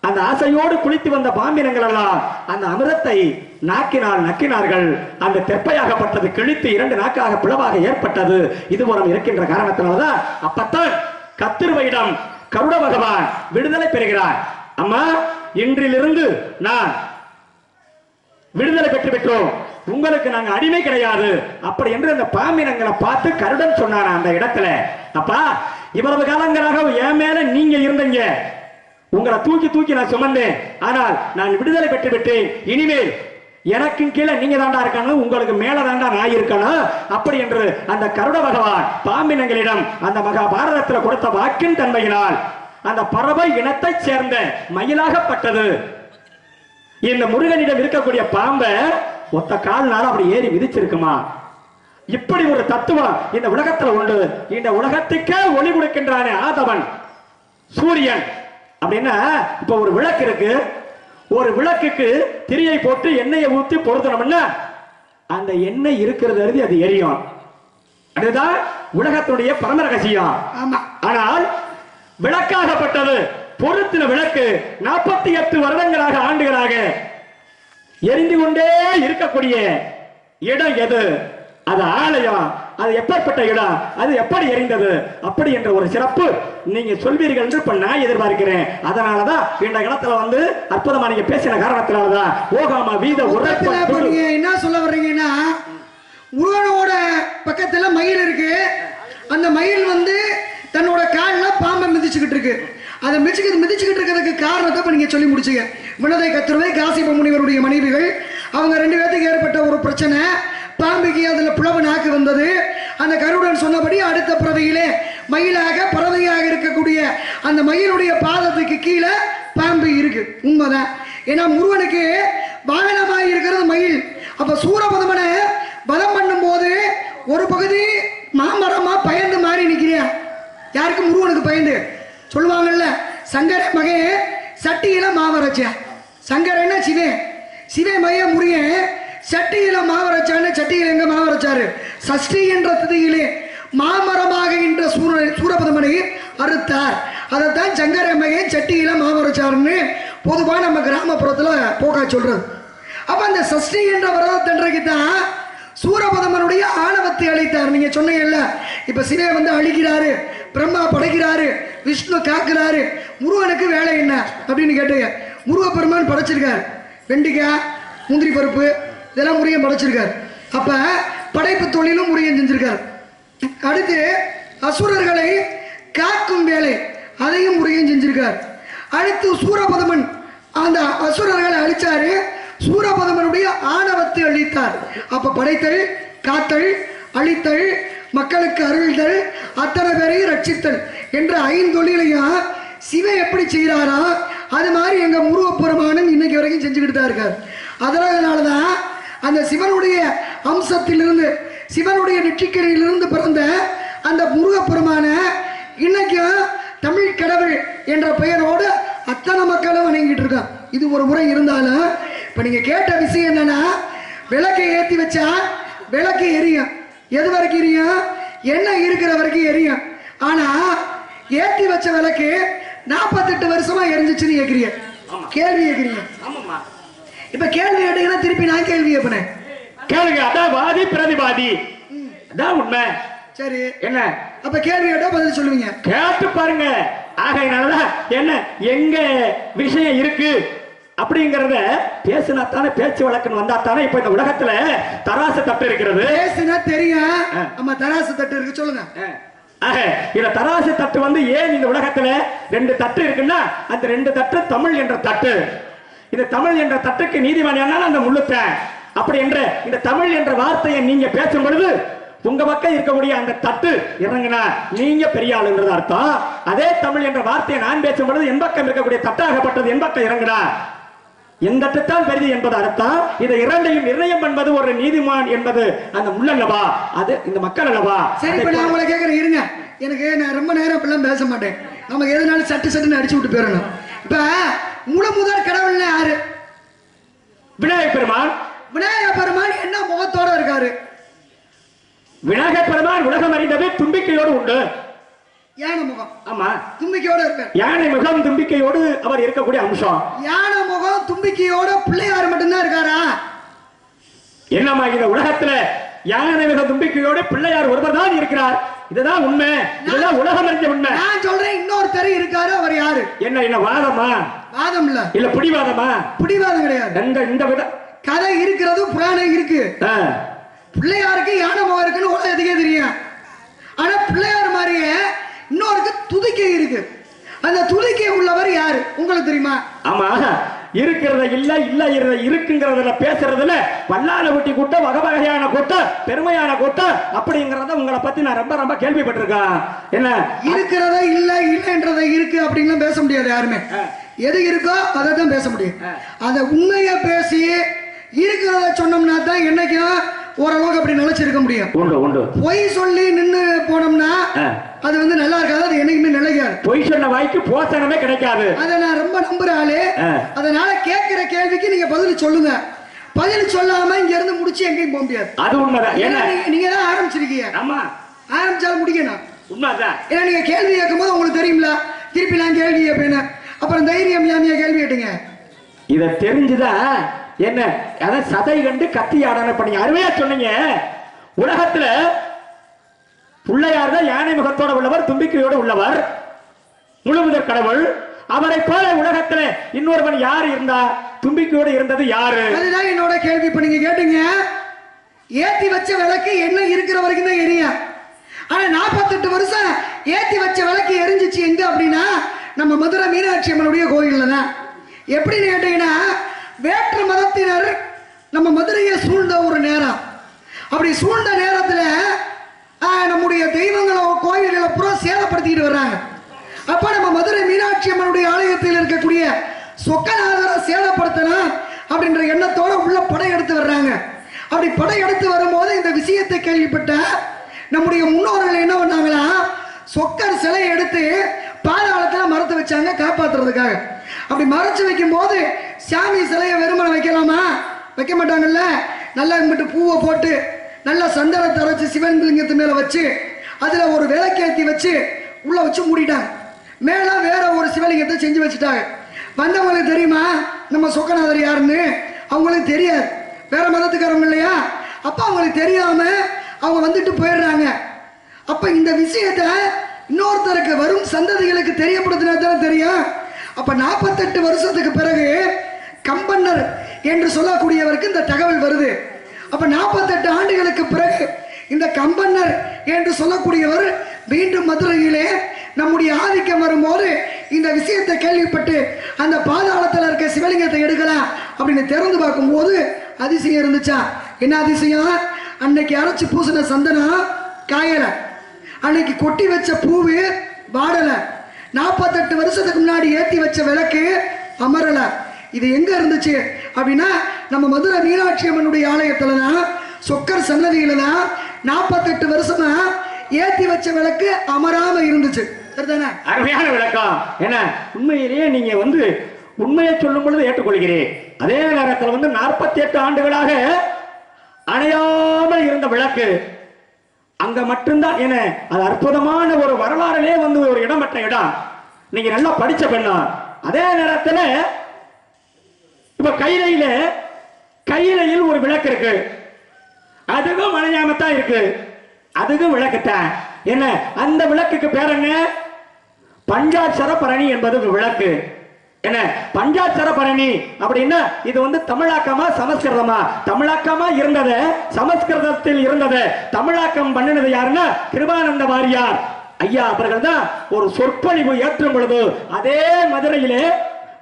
Speaker 1: அந்த ஆசையோடு குளித்து வந்த பாம்பினங்கள் எல்லாம் அந்த அமிர்தத்தை நாக்கினால் நக்கினார்கள். அந்த தெப்பையாகப்பட்டது கிழித்து 2 நாக்காக பிளவாக ஏற்பட்டது. இதுபோலம் இருக்கின்ற காரணத்தினால்தான் அப்பத்தான் கத்திருவையிடம் கருட பகவான் விடுதலை பெறுகிறார். அம்மா இன்றிலிருந்து நான் விடுதலை பெற்றோம், உங்களுக்கு நாங்க அடிமை கிடையாது அப்படி என்று அந்த பாம்பினங்களை பார்த்து கருடன் சொன்னார் அந்த இடத்துல. அப்பா இவ்வளவு காலங்களாக என் மேல நீங்க இருந்தீங்க, உங்களை தூக்கி தூக்கி நான் சுமந்தேன், ஆனால் நான் விடுதலை பெற்று விட்டேன், இனிமேல் எனக்கு கீழே நீங்க தாண்டா இருக்கணும், உங்களுக்கு மேல தாண்டா நான் இருக்கணும் அப்படி என்று அந்த கருட பகவான் பாம்பினங்களிடம் அந்த மகாபாரதத்தில் கொடுத்த வாக்கின் தன்மையினால் அந்த பறவை இனத்தை சேர்ந்த மயிலாகப்பட்டது இந்த முருகனிடம் இருக்கக்கூடிய பாம்பை ஒத்த கால்னால அப்படி ஏறி மிதிச்சிருக்குமா? இப்படி ஒரு தத்துவம் இந்த உலகத்துல உண்டு. இந்த உலகத்துக்கே ஒளி கொடுக்கின்றானே ஆதவன் சூரியன் அப்படின்னா, இப்ப ஒரு விளக்கு இருக்கு, ஒரு விளக்குக்கு திரியை போட்டு எண்ணெயை ஊத்தி பொருத்தணும்னா அந்த எண்ணெய் இருக்கிறது அறிந்து அது எரியும். அதுதான் உலகத்துடைய பரம ரகசியம். ஆனால் விளக்காகப்பட்டது பொருத்தின விளக்கு 48 வருடங்களாக ஆண்டுகளாக எரிந்து கொண்டே இருக்கக்கூடிய இடம் எது? அது ஆலயம். அது எப்பேற்பட்ட இடம்? அது எப்படி எரிந்தது? அப்படி என்ற ஒரு சிறப்பு நீங்க சொல்வீர்கள் என்று இப்ப நான் எதிர்பார்க்கிறேன். அதனாலதான் இந்த இடத்துல வந்து அற்புதமா நீங்க பேசின காரணத்தினாலதான் ஓகாமா வீத
Speaker 3: நீங்க என்ன சொல்ல வர்றீங்கன்னா, முருகனோட பக்கத்துல மயில் இருக்கு. அந்த மயில் வந்து தன்னோட கால்ல பாம்பை மிதிச்சுக்கிட்டு இருக்கு. அதை மிதிச்சுக்கிட்டு இருக்கிறதுக்கு காரணத்தை இப்ப நீங்க சொல்லி முடிச்சுங்க. வினதை கத்துருவை காசிப முனிவருடைய மனைவிகள், அவங்க 2 பேருக்கு ஏற்பட்ட ஒரு பிரச்சனை. பாம்புக்கு அதுல புலவு நாக்கு வந்தது. அந்த கருடன் சொன்னபடி அடுத்த பிறவியிலே மயிலாக பறவையாக இருக்கக்கூடிய அந்த மயிலுடைய பாதத்துக்கு கீழே பாம்பு இருக்கு. உண்மைதான். ஏன்னா முருகனுக்கு வாகனமாக இருக்கிறது மயில். அப்ப சூரபதமனை பலம் பண்ணும் போது ஒரு பகுதி மாமரமா பயந்து மாறி நிக்கிறியா? யாருக்கு? முருகனுக்கு பயந்து. சொல்லுவாங்கல்ல, சங்கர மகன் சட்டியில மாவரைச்ச. சங்கரன்னா சிவன், சிவன் மைய முருகன் சட்டியில மாவரைச்சான்னு. சட்டியில எங்க மாவரைச்சாரு? சஷ்டி என்ற திதியிலே மாமரமாக என்ற சூரபதமனை அறுத்தார். அதைத்தான் சங்கர மகன் சட்டியில மாவரைச்சாருன்னு பொதுவா நம்ம கிராமப்புறத்துல போக்கா சொல்றது. அப்ப அந்த சஷ்டி என்ற விரதத்தன்றைக்கு தான் சூரபதமனுடைய ஆணவத்தை அழித்தார். நீங்க சொன்னீங்கல்ல, இப்ப சிவன் வந்து அழிக்கிறாரு, பிரம்மா படைக்கிறாரு, விஷ்ணு காக்குறாரு, முருகனுக்கு வேலை என்ன அப்படின்னு கேட்டீங்க. முருகப்பெருமான் படைச்சிருக்காரு. வெண்டிக்காய், முந்திரி பருப்பு இதெல்லாம் முருகன் படைச்சிருக்காரு. அப்ப படைப்பு தொழிலும் முருகன் செஞ்சிருக்காரு. அடுத்து அசுரர்களை காக்கும் வேலை அதையும் முருகன் செஞ்சிருக்கார். அடுத்து சூரபதமன் அந்த அசுரர்களை அழிச்சாரு. சூரபதமனுடைய ஆணவத்தை அழித்தார். அப்ப படைத்தல், காத்தல், அழித்தல், மக்களுக்கு அருள்தல், அத்தனை பேரையும் ரட்சித்தல் என்ற 5 தொழிலையும் சிவன் எப்படி செய்யறாரோ அது மாதிரி எங்க முருகப்பெருமானும் இன்னைக்கு வரைக்கும் செஞ்சுக்கிட்டு தான் இருக்கார். அதனாலதான் அந்த சிவனுடைய அம்சத்திலிருந்து, சிவனுடைய நெற்றிக்கரையிலிருந்து பிறந்த அந்த முருகப்பெருமான இன்னைக்கும் தமிழ் கடவுள் என்ற பெயரோடு அத்தனை மக்களும் வணங்கிட்டு இருக்கான். இது ஒரு முறை இருந்தாலும் இப்ப நீங்க கேட்ட விஷயம் என்னன்னா, விளக்கை ஏற்றி வச்சா விளக்கு எரியும். எது வரைக்கும் எரியும்? எண்ணெய் இருக்கிற வரைக்கும் எரியும். ஆனா ஏற்றி வச்ச விளக்கு 48 வருஷமா எரிஞ்சிச்சுன்னு கேட்கிறீங்க. கேள்வி கேட்கிறீங்க. இப்ப கேள்வி கேட்டீங்கன்னா திருப்பி நான் கேள்வி கேட்பேன்.
Speaker 1: கேளுங்க. அதான் வாதி பிரதிவாதி, அதான் உண்மை.
Speaker 3: சரி,
Speaker 1: என்ன
Speaker 3: அப்ப கேள்வி கேட்டா பதில் சொல்லுவீங்க.
Speaker 1: கேட்டு பாருங்க. ஆகையினாலதான் என்ன எங்க விஷயம் இருக்கு அப்படிங்கறத பேசினா தானே, பேச்சு வழக்குன்னு வந்தா தானே. இப்ப இந்த உலகத்துல தராசு தட்டு இருக்கிறது.
Speaker 3: பேசினா தெரியும். ஆமா, தராசு தட்டு இருக்கு. சொல்லுங்க.
Speaker 1: இந்த தராசு தட்டு வந்து ஏன் இந்த உலகத்துல 2 தட்டு இருக்குன்னா, அந்த 2 தட்டு தமிழ் என்ற தட்டு. இந்த தமிழ் என்ற தட்டுக்கு நீதிமன்றம் என்ன அந்த முள்ளுத்த அப்படி என்ற இந்த தமிழ் என்ற வார்த்தையை நீங்க பேசும் பொழுது உங்க பக்கம் இருக்கக்கூடிய அந்த தட்டு இறங்குனா நீங்க பெரிய ஆளுன்றது அர்த்தம். அதே தமிழ் என்ற வார்த்தையை நான் பேசும் பொழுது என் பக்கம் இருக்கக்கூடிய தட்டாகப்பட்டது என் பக்கம் இறங்குனா எந்த தட்டால் பெரிது என்பது அர்த்தம். இதை இரண்டையும் நிர்ணயம் என்பது ஒரு நீதிமான் என்பது அந்த முள்ளல்லவா, அது இந்த மக்கள் அல்லவா.
Speaker 3: சரி, இப்ப நான் உங்களை கேட்கறேன், இருங்க. எனக்கு நான் ரொம்ப நேரம் அப்படிலாம் பேச மாட்டேன். நமக்கு எதுனாலும் சட்டுன்னு அடிச்சு விட்டு போயிடணும். இப்ப முதல் கடவுள்ல யாரு?
Speaker 1: விநாயகப் பெருமான்.
Speaker 3: விநாயகப் பெருமான் என்ன முகத்தோட இருக்காரு?
Speaker 1: விநாயகப் பெருமான் உலகம் அறிந்தது தும்பிக்கையோடு உண்டு.
Speaker 3: யானை முகம்.
Speaker 1: ஆமா,
Speaker 3: தும்பிக்கையோட இருக்காரு.
Speaker 1: யானை முகம் தும்பிக்கையோடு அவர் இருக்கக்கூடிய அம்சம்.
Speaker 3: யானை முகம் தும்பிக்கையோட பிள்ளையார் மட்டும்தான் இருக்காரா?
Speaker 1: என்னமா இந்த உலகத்துல யானை முகம் தும்பிக்கையோடு பிள்ளையார் ஒருவர் தான் இருக்கிறார். இதுதான் உண்மை. இதுதான் உலகம் அறிஞ்ச உண்மை.
Speaker 3: நான் சொல்றேன், இன்னொருத்தர் இருக்காரு. அவர் யாரு?
Speaker 1: என்ன வாதமா?
Speaker 3: வாதம் இல்ல.
Speaker 1: இல்ல பிடிவாதமா?
Speaker 3: பிடிவாதம் கிடையாது.
Speaker 1: இந்த வித
Speaker 3: கதை இருக்கிறது, புராணம் இருக்கு. பிள்ளையாருக்கு யானை முகம் இருக்குன்னு உலகத்துக்கே தெரியும். ஆனா பிள்ளையார் மாதிரியே இன்னொருக்கு துதிக்கை இருக்கு. அந்த துதிக்கை உள்ளவர் யாரு உங்களுக்கு தெரியுமா?
Speaker 1: ஆமா, இருக்கிறத இல்ல இல்ல இருக்குங்கிறதுல பேசுறதுல பல்லால வெட்டி கூட்டம், வகை வகையான கூட்டம், பெருமையான கூட்டம் அப்படிங்கறத உங்களை பத்தி நான் ரொம்ப ரொம்ப கேள்விப்பட்டிருக்கேன். என்ன
Speaker 3: இருக்கிறத இல்ல இல்லன்றத இருக்கு அப்படின்னு பேச முடியாது யாருமே. எது இருக்கோ அதை தான் பேச முடியும். அதை உண்மையா பேசி இருக்கிறத சொன்னோம்னா தான் என்னைக்கும் ஓரளவுக்கு அப்படி நிலைச்சிருக்க முடியும். பொய் சொல்லி நின்று போனோம்னா அது வந்து நல்லா இருக்காது, அது என்னைக்குமே நிலைக்காது.
Speaker 1: பொய் சொன்ன வாய்க்கு போசனமே கிடைக்காது.
Speaker 3: அதை நான் ரொம்ப நம்புற ஆளு. அதனால கேட்கிற கேள்விக்கு நீங்க பதில் சொல்லுங்க. பதில் சொல்லாம இங்க இருந்து முடிச்சு எங்கேயும் போக முடியாது.
Speaker 1: அது உண்மைதான்.
Speaker 3: நீங்க தான் ஆரம்பிச்சிருக்கீங்க.
Speaker 1: ஆமா,
Speaker 3: ஆரம்பிச்சாலும் முடிக்கணும்.
Speaker 1: உண்மைதான்.
Speaker 3: ஏன்னா நீங்க கேள்வி கேட்கும் போது உங்களுக்கு தெரியும்ல, திருப்பி நான் கேள்வி கேட்பேன். அப்புறம் தைரியம் இல்லாம கேள்வி கேட்டீங்க.
Speaker 1: இத தெரிஞ்சுதான் என்ன அதான் சதை கண்டு கத்தி ஆடான பண்ணி அருமையா சொன்னீங்க. உலகத்துல பிள்ளையார் தான் யானை முகத்தோட உள்ளவர், தும்பிக்கையோட உள்ளவர், முழுமுதற் கடவுள். அவரை போல உலகத்துல இன்னொருவன் யாரு இருந்தா? தும்பிக்கையோட இருந்தது யாரு? அதுதான்
Speaker 3: என்னோட கேள்வி. இப்ப நீங்க கேட்டீங்க ஏத்தி வச்ச விளக்கு என்ன இருக்கிற வரைக்கும் தான் எரியும். ஆனா 48 வருஷம் ஏத்தி வச்ச விளக்கு எரிஞ்சிச்சு எங்க அப்படின்னா நம்ம மதுரை மீனாட்சி அம்மனுடைய கோயில்ல தான். எப்படின்னு கேட்டீங்கன்னா வேற்று மதத்தினர் நம்ம மதுரையை சூழ்ந்த ஒரு நேரம். அப்படி சூழ்ந்த நேரத்துல நம்முடைய தெய்வங்களை கோயில்களை பூரா சேதப்படுத்திக்கிட்டு வர்றாங்க. அப்ப நம்ம மதுரை மீனாட்சி அம்மனுடைய ஆலயத்தில் இருக்கக்கூடிய சொக்கநாதரை சேதப்படுத்தலாம் அப்படின்ற எண்ணத்தோட உள்ள படையெடுத்து வர்றாங்க. அப்படி படையெடுத்து வரும்போது இந்த விஷயத்தை கேள்விப்பட்ட நம்முடைய முன்னோர்கள் என்ன பண்ணாங்களா, சொக்கர் சிலையை எடுத்து பாதாளத்துல மறைத்து வச்சாங்க காப்பாத்துறதுக்காக. அப்படி மறைச்சு வைக்கும் போது சாமி சிலையை வெறுமனை வைக்கலாமா? வைக்க மாட்டாங்கல்ல. நல்லா இங்கிட்டு பூவை போட்டு நல்லா சந்தனத்தை அரைச்சு சிவன் லிங்கத்து மேல வச்சு அதுல ஒரு விளக்கேற்றி வச்சு உள்ள வச்சு மூடிட்டாங்க. மேல வேற ஒரு சிவலிங்கத்தை செஞ்சு வச்சுட்டாங்க. வந்தவங்களுக்கு தெரியுமா நம்ம சொக்கநாதர் யாருன்னு? அவங்களுக்கு தெரியாது, வேற மதத்துக்காரங்க இல்லையா. அப்ப அவங்களுக்கு தெரியாம அவங்க வந்துட்டு போயிடுறாங்க. அப்ப இந்த விஷயத்த இன்னொருத்தருக்கு வரும் சந்ததிகளுக்கு தெரியப்படுத்தினா தானே தெரியும். அப்ப 48 வருஷத்துக்கு பிறகு கம்பன்னர் என்று சொல்லக்கூடியவருக்கு இந்த தகவல் வருது. அப்ப 48 ஆண்டுகளுக்கு பிறகு இந்த கம்பன்னர் என்று சொல்லக்கூடியவர் மீண்டும் மதுரையிலே நம்முடைய ஆதிக்கம் வரும்போது இந்த விஷயத்தை கேள்விப்பட்டு அந்த பாதாளத்தில் இருக்க சிவலிங்கத்தை எடுக்கலாம் அப்படின்னு திறந்து பார்க்கும்போது அதிசயம் இருந்துச்சா. என்ன அதிசயம்? அன்னைக்கு அரைச்சு பூசின சந்தனம் காயல, அன்னைக்கு கொட்டி வச்ச பூவு வாடல, 48 வருஷத்துக்கு முன்னாடி ஏத்தி வச்ச விளக்கு அமரல. இது எங்க இருந்துச்சு அப்படின்னா நம்ம மதுரை மீனாட்சி அம்மனுடைய ஆலயத்துல தான், சொக்கர் சன்னதியில தான் 48 வருஷமா ஏத்தி வச்ச விளக்கு அமராம இருந்துச்சு. சரிதானே?
Speaker 1: அருமையான விளக்கம். என்ன உண்மையிலேயே நீங்க வந்து உண்மையை சொல்லும் பொழுது ஏற்றுக்கொள்கிறேன். அதே நேரத்தில் வந்து 48 ஆண்டுகளாக அணையாமல் இருந்த விளக்கு அங்க மட்டும்தான். என்ன அது அற்புதமான ஒரு வரலாறுலே வந்து ஒரு இடம் பெற்ற இடம். நீங்க நல்லா படிச்ச பெண்ணா. அதே நேரத்தில் இப்ப கையிலையில் ஒரு விளக்கு இருக்கு, அதுவும் அணையாமத்தான் இருக்கு, அதுவும் விளக்குத்தான். என்ன அந்த விளக்குக்கு பேர் என்ன? பஞ்சாட்சர பரணி என்பது விளக்கு. என்ன பஞ்சாட்சர பரணி அப்படின்னா இது வந்து தமிழாக்கமா சமஸ்கிருதமா? தமிழாக்கமா இருந்தது, சமஸ்கிருதத்தில் இருந்தது. தமிழாக்கம் பண்ணினது யாருன்னா கிருபானந்த வாரியார் ஐயா அவர்கள் தான். ஒரு சொற்பொழிவு ஏற்றும் பொழுது அதே மதுரையிலே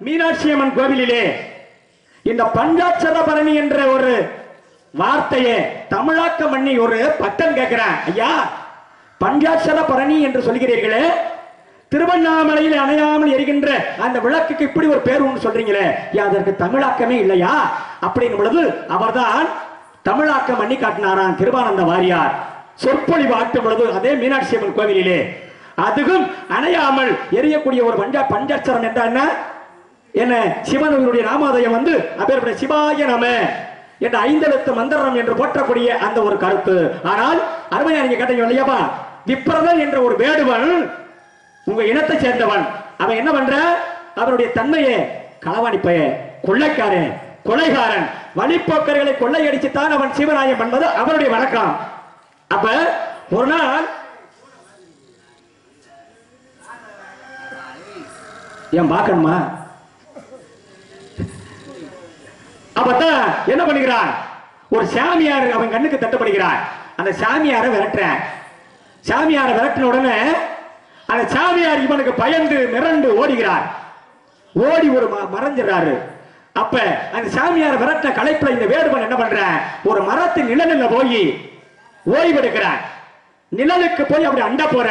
Speaker 1: மீனாட்சி அம்மன் கோவிலிலே இந்த பஞ்சாட்சர பரணி என்ற ஒரு வார்த்தையை தமிழாக்கம் பண்ணி ஒரு பட்டன் கேட்கிறேன். ஐயா பஞ்சாட்சர பரணி என்று சொல்கிறீர்களே, திருவண்ணாமலையில் அணையாமல் எரிகின்ற அந்த விளக்குக்கு இப்படி ஒரு பேர் ஒன்று சொல்றீங்களே, அதற்கு தமிழாக்கமே இல்லையா அப்படிங்கும் பொழுது அவர்தான் தமிழாக்கம் பண்ணி காட்டினாராம் கிருபானந்த வாரியார். சொற்பொழிவு ஆட்டும் பொழுது அதே மீனாட்சி அம்மன் கோவிலிலே அதுவும் அணையாமல் எரியக்கூடிய ஒரு பஞ்சாட்சரம் என்றா என்ன சிவனுடைய நாமோதயம் வந்து அப்பேற்பட்ட சிவாய நம என்ற 5 எழுத்து மந்திரம் என்று போற்றக்கூடிய அந்த ஒரு கருத்து. ஆனால் அருமையா நீங்க கேட்டீங்க இல்லையாப்பா, விப்ரதன் என்ற ஒரு வேடுவன் உங்க இனத்தை சேர்ந்தவன். அவன் என்ன பண்ற? அவருடைய தன்மையை களவாணிப்பைய, கொள்ளைக்காரன், கொலைகாரன், வழிப்போக்கர்களை கொள்ளையடிச்சுத்தான் அவன் சிவராயம் என்பது அவருடைய வழக்கம். அப்ப ஒரு நாள் ஏன் பார்க்கணுமா? அப்பதான் என்ன பண்ணுகிறான்? ஒரு சாமியார் அவன் கண்ணுக்கு தட்டப்படுகிறார். அந்த சாமியாரை விரட்டுறான். சாமியாரை விரட்டின உடனே அந்த சாமியார் இவனுக்கு பயந்து மிரண்டு ஓடுகிறார். ஓடி ஒரு மறைஞ்சிடறாரு. அப்ப அந்த சாமியார் விரட்டின களைப்புல இந்த வேடுவன் என்ன பண்றான்? ஒரு மரத்தின் நிழலில் போய் ஓய்வெடுக்கிறான். நிழலுக்கு போய் அப்படி அண்ட போற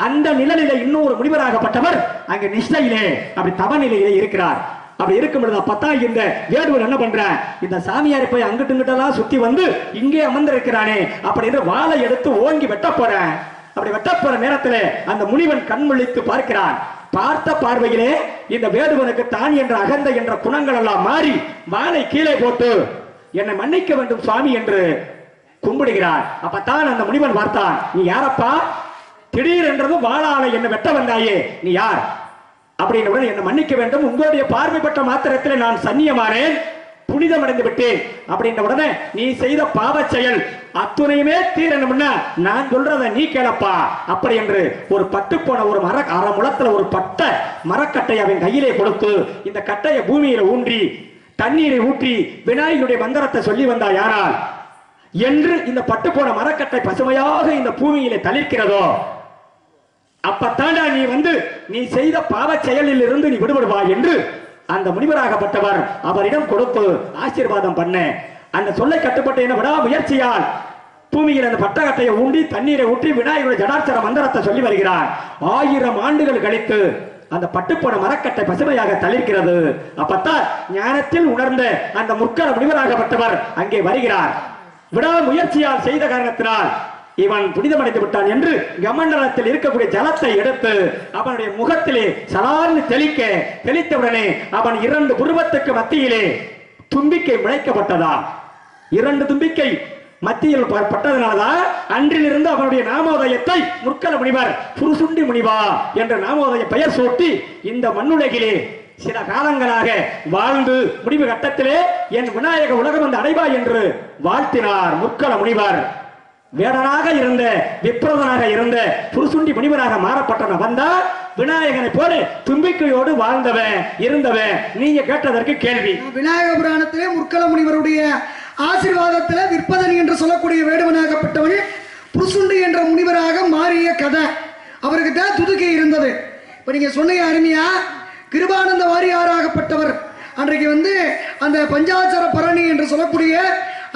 Speaker 1: அந்த நிழலிலே இன்னொரு முனிவராகப்பட்டவர் அங்க நிஷ்டையிலே அப்படி தவநிலையிலே இருக்கிறார். அப்படி இருக்கும் பொழுது அப்பதான் இந்த வேடுவர் என்ன பண்ற, இந்த சாமியாரை போய் அங்கிட்டு இங்கிட்டெல்லாம் சுத்தி வந்து இங்கே அமர்ந்திருக்கிறானே அப்படின்னு வாளை எடுத்து ஓங்கி வெட்ட போறேன். அப்படி வெட்ட போற நேரத்துல அந்த முனிவன் கண் முழித்து பார்க்கிறான். பார்த்த பார்வையிலே இந்த வேடுவனுக்கு தான் என்ற அகந்தை என்ற குணங்கள் எல்லாம் மாறி வாளை கீழே போட்டு என்னை மன்னிக்க வேண்டும் சுவாமி என்று கும்பிடுகிறார். அப்பத்தான் அந்த முனிவன் பார்த்தான், நீ யாரப்பா, திடீரென்றது வாளால என்ன வெட்ட வந்தாயே, நீ யார் அப்படின்னு என்னை மன்னிக்க வேண்டும், உங்களுடைய பார்வைப்பட்ட மாத்திரத்தில் நான் சன்னியமானேன், புனிதமடைந்து விட்டேன் அப்படின்ற உடனே நீ செய்த பாவ செயல் அத்துணையுமே தீரணும்னா நான் சொல்றத நீ கேளப்பா அப்படி என்று ஒரு பட்டு போன ஒரு அரை முளத்துல ஒரு பட்ட மரக்கட்டை அவன் கையிலே கொடுத்து இந்த கட்டையை பூமியில ஊன்றி தண்ணீரை ஊற்றி விநாயகருடைய மந்திரத்தை சொல்லி வந்தா யாரால் என்று இந்த பட்டு போன மரக்கட்டை பசுமையாக இந்த பூமியிலே தளிர்க்கிறதோ அப்பத்தாண்டா நீ நீ செய்த பாவ செயலில் இருந்து நீ விடுபடுவா என்று அந்த முனிவராகப்பட்டவர் அவரிடம் கொடுத்து ஆசீர்வாதம் பண்ண அந்த சொல்லை கட்டுப்பட்டு என்ன விடா முயற்சியால் பூமியில் அந்த பட்டகட்டையை ஊண்டி தண்ணீரை ஊற்றி விநாயகருடைய ஜடாட்சர மந்திரத்தை சொல்லி வருகிறார். 1000 ஆண்டுகள் கழித்து அந்த பட்டுப்போன மரக்கட்டை பசுமையாக தளிர்க்கிறது. அப்பத்தான் ஞானத்தில் உணர்ந்த அந்த முற்கால முனிவராகப்பட்டவர் அங்கே வருகிறார். விடா முயற்சியால் செய்த காரணத்தினால் இவன் புனிதமடைந்து விட்டான் என்று கமண்டலத்தில் இருக்கக்கூடிய ஜலத்தை எடுத்து அவனுடைய முகத்திலே சலான்னு தெளித்தவுடனே அவன் 2 புருவத்துக்கு மத்தியிலே தும்பிக்கை முளைக்கப்பட்டதா. 2 தும்பிக்கை மத்தியில் பட்டதனால்தான் அன்றிலிருந்து அவனுடைய நாமோதயத்தை முற்கல முனிவர் புருசுண்டி முனிவா என்ற நாமோதய பெயர் சூட்டி இந்த மண்ணுலகிலே சில காலங்களாக வாழ்ந்து முடிவு கட்டத்திலே என் விநாயக உலகம் வந்து அடைவா என்று வாழ்த்தினார் முற்கல முனிவர். வேடனாக இருந்த விப்ரதனாக இருந்த புருசுண்டி முனிவராக மாறப்பட்டவன் வந்தா விநாயகனை போல தும்பிக்கையோடு வாழ்ந்தவன் இருந்தவன். நீங்க கேட்டதற்கு கேள்வி,
Speaker 3: விநாயக புராணத்திலே முற்கல முனிவருடைய ஆசீர்வாதத்தில் விற்பதன் என்று சொல்லக்கூடிய வேடுவனாகப்பட்டவன் புருசுண்டி என்ற முனிவராக மாறிய கதை அவருக்கு தான் துதுக்கி இருந்தது. இப்ப நீங்க சொன்னீங்க அருமையா, கிருபானந்த வாரியாராகப்பட்டவர் அன்றைக்கு அந்த பஞ்சாட்சர பரணி என்று சொல்லக்கூடிய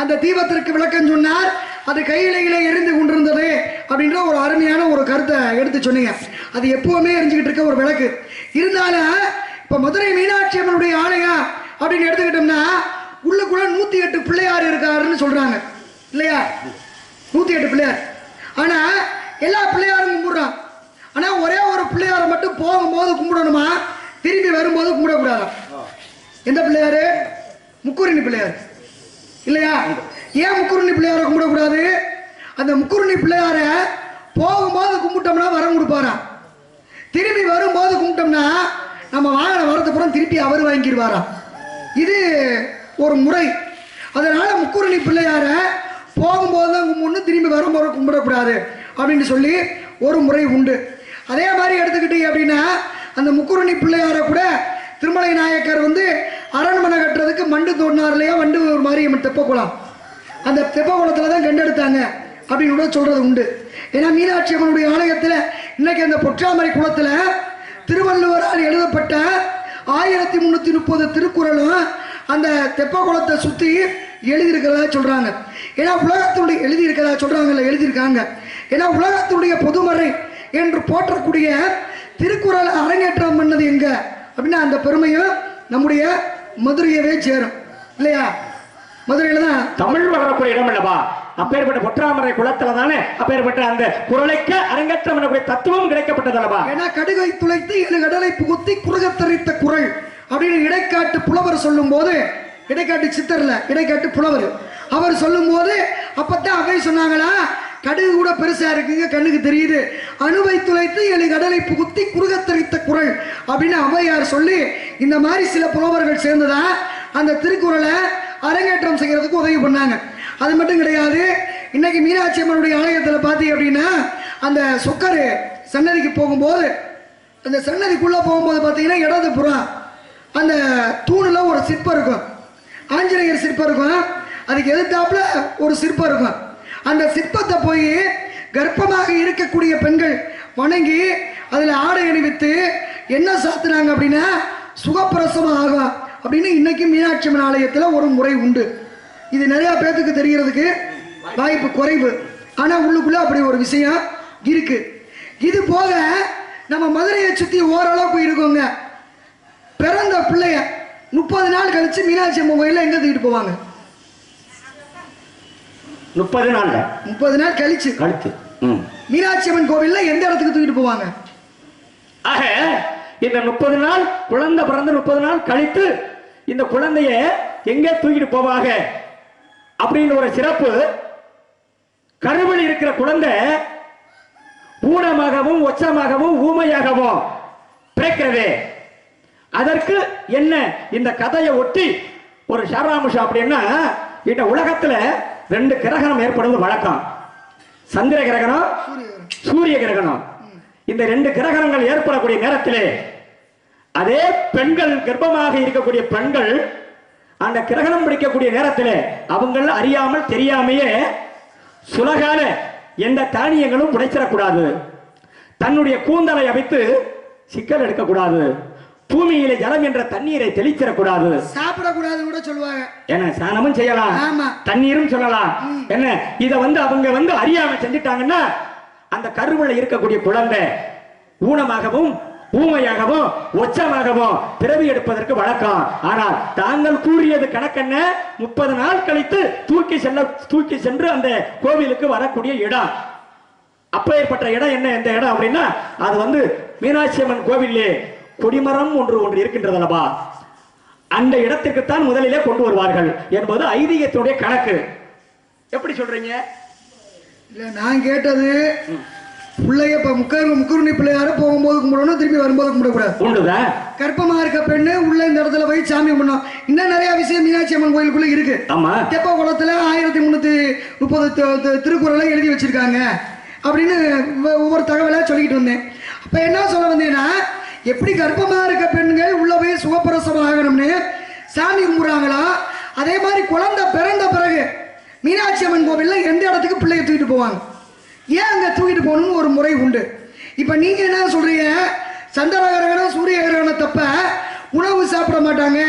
Speaker 3: அந்த தீபத்திற்கு விளக்கம் சொன்னார். அது கையிலே எரிந்து கொண்டிருந்தது அப்படின்ற ஒரு அருமையான ஒரு கருத்தை எடுத்து சொன்னீங்க. அது எப்பவுமே எரிஞ்சுக்கிட்டு இருக்க ஒரு விளக்கு இருந்தாலும் இப்ப மதுரை மீனாட்சி அம்மனுடைய ஆலயம் அப்படின்னு எடுத்துக்கிட்டோம்னா உள்ளுக்குள்ள 108 பிள்ளையார் இருக்காருன்னு சொல்றாங்க இல்லையா? 108 பிள்ளையார். ஆனா எல்லா பிள்ளையாரும் கும்பிடுறான். ஆனா ஒரே ஒரு பிள்ளையாரை மட்டும் போகும்போது கும்பிடணுமா, திரும்பி வரும்போது கும்பிடக்கூடாதா? எந்த பிள்ளையாரு? முக்குரணி பிள்ளையார் இல்லையா? ஏன் முக்குரணி பிள்ளையாரை கும்பிடக்கூடாது? அந்த முக்குரணி பிள்ளையார போகும்போது கும்பிட்டோம்னா வரம் கொடுப்பாராம், திரும்பி வரும்போது கும்பிட்டோம்னா நம்ம வாங்கின வரத்துப்புறம் திருப்பி அவர் வாங்கிடுவாராம். இது ஒரு முறை. அதனால முக்குரணி பிள்ளையார போகும்போது தான் கும்பிடணும், திரும்பி வரும்போது கும்பிடக்கூடாது அப்படின்னு சொல்லி ஒரு முறை உண்டு. அதே மாதிரி எடுத்துக்கிட்டீங்க அப்படின்னா அந்த முக்குரணி பிள்ளையார கூட திருமலை நாயக்கர் அரண்மனை கட்டுறதுக்கு மண்டு தோண்டினார் இல்லையா? வண்டு ஒரு மாரியம்மன் தெப்பக்குளம், அந்த தெப்பக்குளத்தில் தான் கண்டெடுத்தாங்க அப்படின்னு கூட சொல்றது உண்டு. ஏன்னா மீனாட்சி அம்மனுடைய ஆலயத்தில் இன்னைக்கு அந்த பொற்றாமரை குளத்தில் திருவள்ளுவரால் எழுதப்பட்ட 1330 திருக்குறளும் அந்த தெப்பக்குளத்தை சுற்றி எழுதியிருக்கிறதா சொல்றாங்க. ஏன்னா உலகத்தினுடைய எழுதியிருக்காங்க. ஏன்னா உலகத்தினுடைய பொதுமறை என்று போற்றக்கூடிய திருக்குறள் அரங்கேற்றம் பண்ணது எங்க அப்படின்னா அந்த பெருமையும் நம்முடைய மதுரையவே சேரும் இல்லையா? மதுரையில தான்
Speaker 1: தமிழ் வளரக்கூடிய இடம் அல்லவா? அப்பேற்பட்ட பொற்றாமரை குளத்துல தானே அப்பேற்பட்ட அந்த குறளைக்கு அரங்கேற்றம் பண்ணக்கூடிய தத்துவம் கிடைக்கப்பட்டது அல்லவா?
Speaker 3: ஏன்னா கடுகை துளைத்து 7 கடலை புகுத்தி குறுகத்தரித்த குறள் அப்படின்னு இடைக்காட்டு புலவர் சொல்லும் போது, இடைக்காட்டு சித்தர்ல இடைக்காட்டு புலவர் அவர் சொல்லும் போது அப்பத்தான் அவை சொன்னாங்களா, கடுகு கூட பெருசா இருக்குங்க கண்ணுக்கு தெரியுது, அணுவை துளைத்து 7 கடலை புகுத்தி குறுகத்தரித்த குறள் அப்படின்னு அவையார் சொல்லி இந்த மாதிரி சில புலவர்கள் சேர்ந்துதான் அந்த திருக்குறளை அரங்கேற்றம் செய்யறதுக்கு உதவி பண்ணாங்க. அது மட்டும் கிடையாது, இன்னைக்கு மீனாட்சி அம்மனுடைய ஆலயத்தில் பார்த்தீங்க அப்படின்னா அந்த சொக்கரு சன்னதிக்கு போகும்போது, அந்த சன்னதிக்குள்ள போகும்போது பார்த்தீங்கன்னா இடது புறம் அந்த தூணுல ஒரு சிற்பம் இருக்கும், ஆஞ்சநேயர் சிற்பம் இருக்கும், அதுக்கு எதிர்த்தாப்புல ஒரு சிற்பம் இருக்கும். அந்த சிற்பத்தை போய் கர்ப்பமாக இருக்கக்கூடிய பெண்கள் வணங்கி அதில் ஆடை அணிவித்து என்ன சாத்துனாங்க அப்படின்னா சுகப்பிரசவம் ஆகும் அப்படின்னு இன்னைக்கு மீனாட்சி அம்மன் ஆலயத்தில் ஒரு முறை உண்டு. இது நிறைய பேத்துக்கு தெரியறதுக்கு வாய்ப்பு குறைவு. ஆனா உள்ளுக்குள்ள அப்படி ஒரு விஷயம் இருக்கு. இது போக நம்ம மதுரையை சுத்தி ஓரளவுக்கு இருக்கோங்க. பிறந்த பிள்ளைய 30 நாள் கழிச்சு மீனாட்சி அம்மன் கோயில எங்க தூக்கிட்டு போவாங்க? 30 நாள் கழிச்சு மீனாட்சி அம்மன் கோவில்ல எந்த இடத்துக்கு தூக்கிட்டு போவாங்க?
Speaker 1: ஆக இந்த 30 நாள் குழந்தை பிறந்த 30 நாள் கழித்து இந்த குழந்தைய எங்கே தூக்கிட்டு போவாங்க அப்படின்னு ஒரு சிறப்பு. கருவில் இருக்கிற குழந்தை ஊனமாகவும் ஒச்சமாகவும் ஊமையாகவும் பிறக்கிறது. அதற்கு என்ன இந்த கதையை ஒட்டி ஒரு ஷாராமுஷா அப்படின்னா, இந்த உலகத்துல 2 கிரகணம் ஏற்படுவது வழக்கம். சந்திர கிரகணம், சூரிய கிரகணம். இந்த 2 கிரகணங்கள் ஏற்படக்கூடிய நேரத்திலே அதே பெண்கள் கர்ப்பமாக இருக்கக்கூடிய பெண்கள் அந்த கிரகணம் பிடிக்கக்கூடிய நேரத்தில் அவங்கள அறியாமல் தெரியாமையே சுலகால எந்த தானியங்களும் உடைச்சிடக்கூடாது, தன்னுடைய கூந்தலை அமைத்து சிக்கல் எடுக்கக்கூடாது, பூமியில ஜலம் என்ற தண்ணீரை தெளிச்சிடக்கூடாது,
Speaker 3: சாப்பிடக்கூடாது கூட சொல்லுவாங்க.
Speaker 1: என்ன சாணமும் செய்யலாம், தண்ணீரும் சொல்லலாம். என்ன இத அவங்க அறியாம செஞ்சிட்டாங்கன்னா அந்த கருவுல இருக்கக்கூடிய குழந்தை ஊனமாகவும் ஊமையாகவும் ஒச்சமாகவும் பிறவி எடுப்பதற்கு வழக்கம். ஆனால் தாங்கள் கூறியது கணக்கென்ன? 30 நாள் கழித்து தூக்கி சென்று அந்த கோவிலுக்கு வரக்கூடிய இடம். அப்பேற்பட்ட இடம் என்ன? எந்த இடம் அப்படின்னா அது மீனாட்சி அம்மன் கோவிலே கொடிமரம் ஒன்று இருக்கின்றதல்லவா, அந்த இடத்திற்குத்தான் முதலிலே கொண்டு வருவார்கள் என்பது ஐதீகத்தினுடைய கணக்கு. எப்படி சொல்றீங்க?
Speaker 3: இல்ல நான் கேட்டது பிள்ளைய முக்கருணி பிள்ளையார போகும்போது கும்பிடணும், திரும்பி வரும்போது கும்பிடக்கூடாது. கர்ப்பமா இருக்க பெண்ணு உள்ள இந்த இடத்துல போய் சாமி கும்பிடணும். இன்னும் நிறைய விஷயம் மீனாட்சி அம்மன் கோயிலுக்குள்ள இருக்கு. தெப்ப குளத்துல 1330 திருக்குறளை எழுதி வச்சிருக்காங்க அப்படின்னு ஒவ்வொரு தகவலா சொல்லிக்கிட்டு வந்தேன். அப்ப என்ன சொல்ல வந்தேன்னா, எப்படி கர்ப்பமா இருக்க பெண்கள் உள்ள போய் சுகப்பிரசவம் ஆகணும்னு சாமி கும்பிடுறாங்களோ, அதே மாதிரி குழந்தை பிறந்த பிறகு மீனாட்சி அம்மன் கோவில்ல எந்த இடத்துக்கு பிள்ளைய தூக்கிட்டு போவாங்க, ஏன் அங்க தூக்கிட்டு போகணும்னு ஒரு முறை உண்டு. இப்ப நீங்க என்ன சொல்றீங்க? சந்திர கிரகணம் சூரிய கிரகணம் தப்ப உணவு சாப்பிட மாட்டாங்க,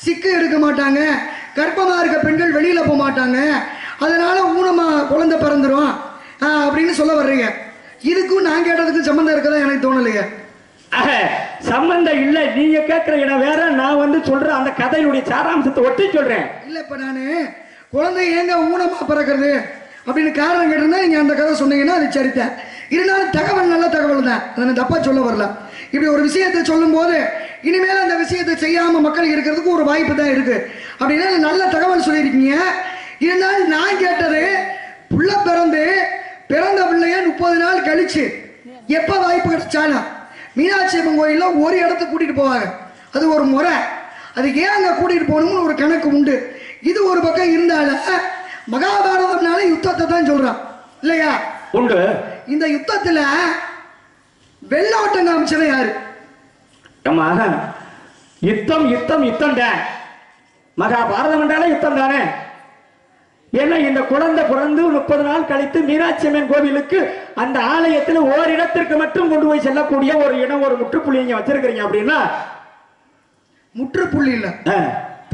Speaker 3: சிக்கு எடுக்க மாட்டாங்க, கர்ப்பமா இருக்க பெண்கள் வெளியில போக மாட்டாங்க, அதனால ஊனமா குழந்தை பிறந்துரும் அப்படின்னு சொல்ல வர்றீங்க. இதுக்கும் நான் கேட்டதுக்கும் சம்பந்தம் இருக்கதான் எனக்கு தோணலையே.
Speaker 1: சம்பந்தம் இல்ல. நீங்க கேட்கிற இடம் வேற, நான் சொல்ற அந்த கதையுடைய சாராம்சத்தை ஒட்டி சொல்றேன்.
Speaker 3: இல்ல இப்ப நானு குழந்தை ஏங்க ஊனமா பிறக்கிறது அப்படின்னு காரணம் கேட்டிருந்தா நீங்க அந்த கதை சொன்னீங்கன்னா அது சரிதான். இருந்தாலும் தகவல் நல்ல தகவல் தான், அதை தப்பா சொல்ல வரல. இப்படி ஒரு விஷயத்தை சொல்லும் போது இனிமேல் அந்த விஷயத்தை செய்யாம மக்கள் இருக்கிறதுக்கு ஒரு வாய்ப்பு தான் இருக்கு. அப்படின்னா நல்ல தகவல் சொல்லியிருக்கீங்க. இருந்தாலும் நான் கேட்டது புள்ள பிறந்த பிள்ளைய 30 நாள் கழிச்சு எப்ப வாய்ப்பு கிடைச்சாலும் மீனாட்சி அம்மன் கோயில்ல ஒரு இடத்துக்கு கூட்டிட்டு போவாங்க. அது ஒரு முறை. அதுக்கு ஏன் அங்க கூட்டிட்டு போகணும்னு ஒரு கணக்கு உண்டு. இது ஒரு பக்கம் இருந்தாலும் மகாபாரதம்னால யுத்தத்தை தான் சொல்றான் இல்லையா?
Speaker 1: உண்டு.
Speaker 3: இந்த யுத்தத்துல வெள்ளோட்டம் காமிச்சது யாரு?
Speaker 1: யுத்தம் தான். மகாபாரதம் என்றாலே யுத்தம் தானே. ஏன்னா இந்த குழந்தை பிறந்து 30 நாள் கழித்து மீனாட்சி அம்மன் கோவிலுக்கு அந்த ஆலயத்தில் ஓரிடத்திற்கு மட்டும் கொண்டு போய் செல்லக்கூடிய ஒரு இடம், ஒரு முற்றுப்புள்ளி நீங்க வச்சிருக்கிறீங்க அப்படின்னா,
Speaker 3: முற்றுப்புள்ளி இல்ல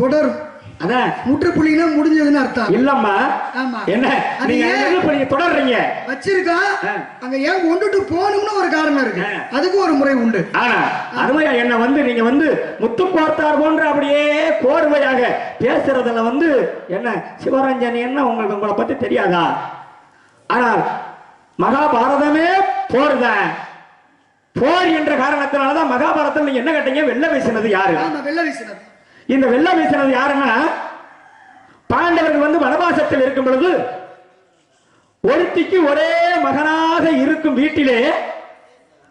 Speaker 3: தொடரும். அதான் முற்றுப்புள்ளினா முடிஞ்சதுன்னு அர்த்தம்
Speaker 1: இல்லம்மா. என்ன நீங்க தொடர்றீங்க
Speaker 3: வச்சிருக்கா அங்க ஏன் கொண்டுட்டு போகணும்னு ஒரு காரணம் இருக்கு, அதுக்கு ஒரு முறை உண்டு.
Speaker 1: ஆனா அருமையா என்ன நீங்க முத்து கோர்த்தார் போன்ற அப்படியே கோர்வையாக பேசுறதுல என்ன சிவரஞ்சன் என்ன உங்களை பத்தி தெரியாதா? ஆனால் மகாபாரதமே போர் தான். போர் என்ற காரணத்தினாலதான் மகாபாரதத்தில் நீங்க என்ன கேட்டீங்க? வெள்ள வீசினது யாரு?
Speaker 3: வெள்ள வீசினது.
Speaker 1: இந்த வெள்ள வீசினது யாருன்னா, பாண்டவர்கள் வனவாசத்தில் இருக்கும் பொழுது ஒருத்திக்கு ஒரே மகனாக இருக்கும் வீட்டிலே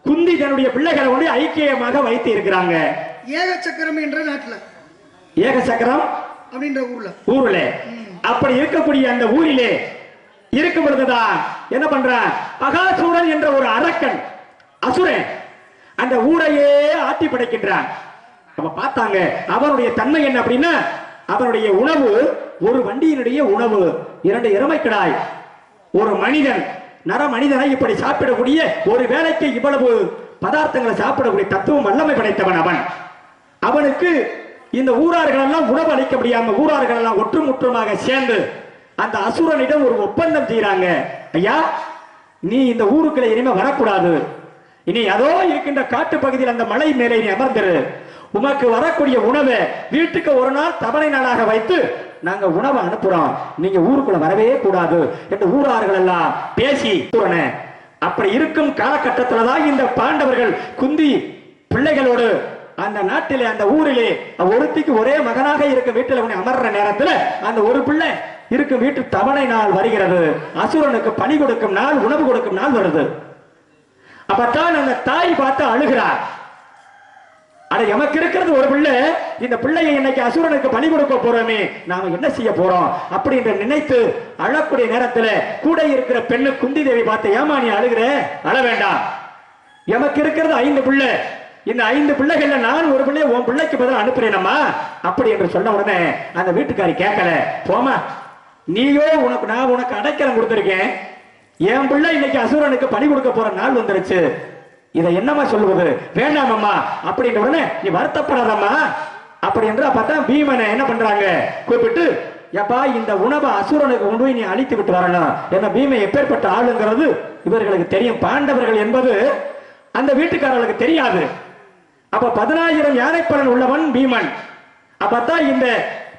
Speaker 1: குந்தி தன்னுடைய பிள்ளைகளை ஐக்கியமாக வைத்து இருக்கிறாங்க.
Speaker 3: ஏகசக்கரம் என்ற நாட்டில்,
Speaker 1: ஏகசக்கரம்
Speaker 3: அப்படின்ற
Speaker 1: ஊர்ல அப்படி இருக்கக்கூடிய அந்த ஊரிலே இருக்கும் பொழுதுதான் என்ன பண்றான், பகாசூரன் என்ற ஒரு அரக்கன் அசுரன் அந்த ஊரையே ஆட்டி படைக்கின்றான். நம்ம பார்த்தாங்க அவனுடைய தன்மை என்ன அப்படின்னா, அவனுடைய உணவு ஒரு வண்டியினுடைய உணவு, 2 எருமைக்கிடாய், ஒரு மனிதன் நர மனிதனை இப்படி சாப்பிடக்கூடிய ஒரு வேலைக்கு இவ்வளவு பதார்த்தங்களை சாப்பிடக்கூடிய தத்துவம் வல்லமை படைத்தவன் அவன். அவனுக்கு இந்த ஊரார்கள் எல்லாம் உணவு அளிக்க முடியாம ஊரார்கள் எல்லாம் ஒற்றுமுற்றமாக சேர்ந்து அந்த அசுரனிடம் ஒரு ஒப்பந்தம் செய்யறாங்க. ஐயா நீ இந்த ஊருக்குள்ள இனிமே வரக்கூடாது. இனி அதோ இருக்கின்ற காட்டு பகுதியில் அந்த மலை மேலே நீ அமர்ந்திரு. உமக்கு வரக்கூடிய உணவை வீட்டுக்கு ஒரு நாள் தவணை நாளாக வைத்து நாங்க உணவை அனுப்புறோம். நீங்க ஊருக்குள்ள வரவே கூடாது என்று ஊரார்கள் எல்லாம் பேசி அப்படி இருக்கும் காலகட்டத்தில் இந்த பாண்டவர்கள் குந்தி பிள்ளைகளோடு அந்த நாட்டிலே அந்த ஊரிலே ஒருத்திக்கு ஒரே மகனாக இருக்கும் வீட்டில் உன்னை அமர்ற நேரத்தில் அந்த ஒரு பிள்ளை இருக்கும் வீட்டு தவணை நாள் வருகிறது. அசுரனுக்கு பணி கொடுக்கும் நாள், உணவு கொடுக்கும் நாள் வருது. அப்பத்தான் அந்த தாய் பார்த்து அழுகிறார். அட எமக்கு இருக்கிறது ஒரு பிள்ளை, இந்த பிள்ளையை இன்னைக்கு அசுரனுக்கு பணி கொடுக்க போறோமே, நாம என்ன செய்ய போறோம் அப்படி என்று நினைத்து அழக்கூடிய நேரத்தில் கூட இருக்கிற பெண்ணு குந்தி தேவி பார்த்து, ஏமா நீ அழுகிற? அழ வேண்டாம், எமக்கு இருக்கிறது 5 பிள்ளை. இந்த 5 பிள்ளைகள்ல நான் ஒரு பிள்ளை உன் பிள்ளைக்கு பதிலாக அனுப்புறேனம்மா அப்படி என்று சொன்ன உடனே அந்த வீட்டுக்காரி கேட்கல, போமா நீயோ நான் உனக்கு அடைக்கலம் கொடுத்திருக்கேன், என் பிள்ளை இன்னைக்கு அசுரனுக்கு பணி கொடுக்க போற நாள் வந்துருச்சு, இதை என்னமா சொல்லுவது, வேண்டாமம்மா அப்படின்ற உடனே நீ வருத்தப்படாதம்மா அப்படி என்று அப்பதான் பீமனை என்ன பண்றாங்க கூப்பிட்டு, எப்பா இந்த உணவை அசுரனுக்கு கொண்டு போய் நீ அழித்து விட்டு வரணும். ஏன்னா பீமை எப்பேற்பட்ட ஆளுங்கிறது இவர்களுக்கு தெரியும், பாண்டவர்கள் என்பது அந்த வீட்டுக்காரர்களுக்கு தெரியாது. அப்ப 10000 யானைப்பலன் உள்ளவன் பீமன். அப்பதான் இந்த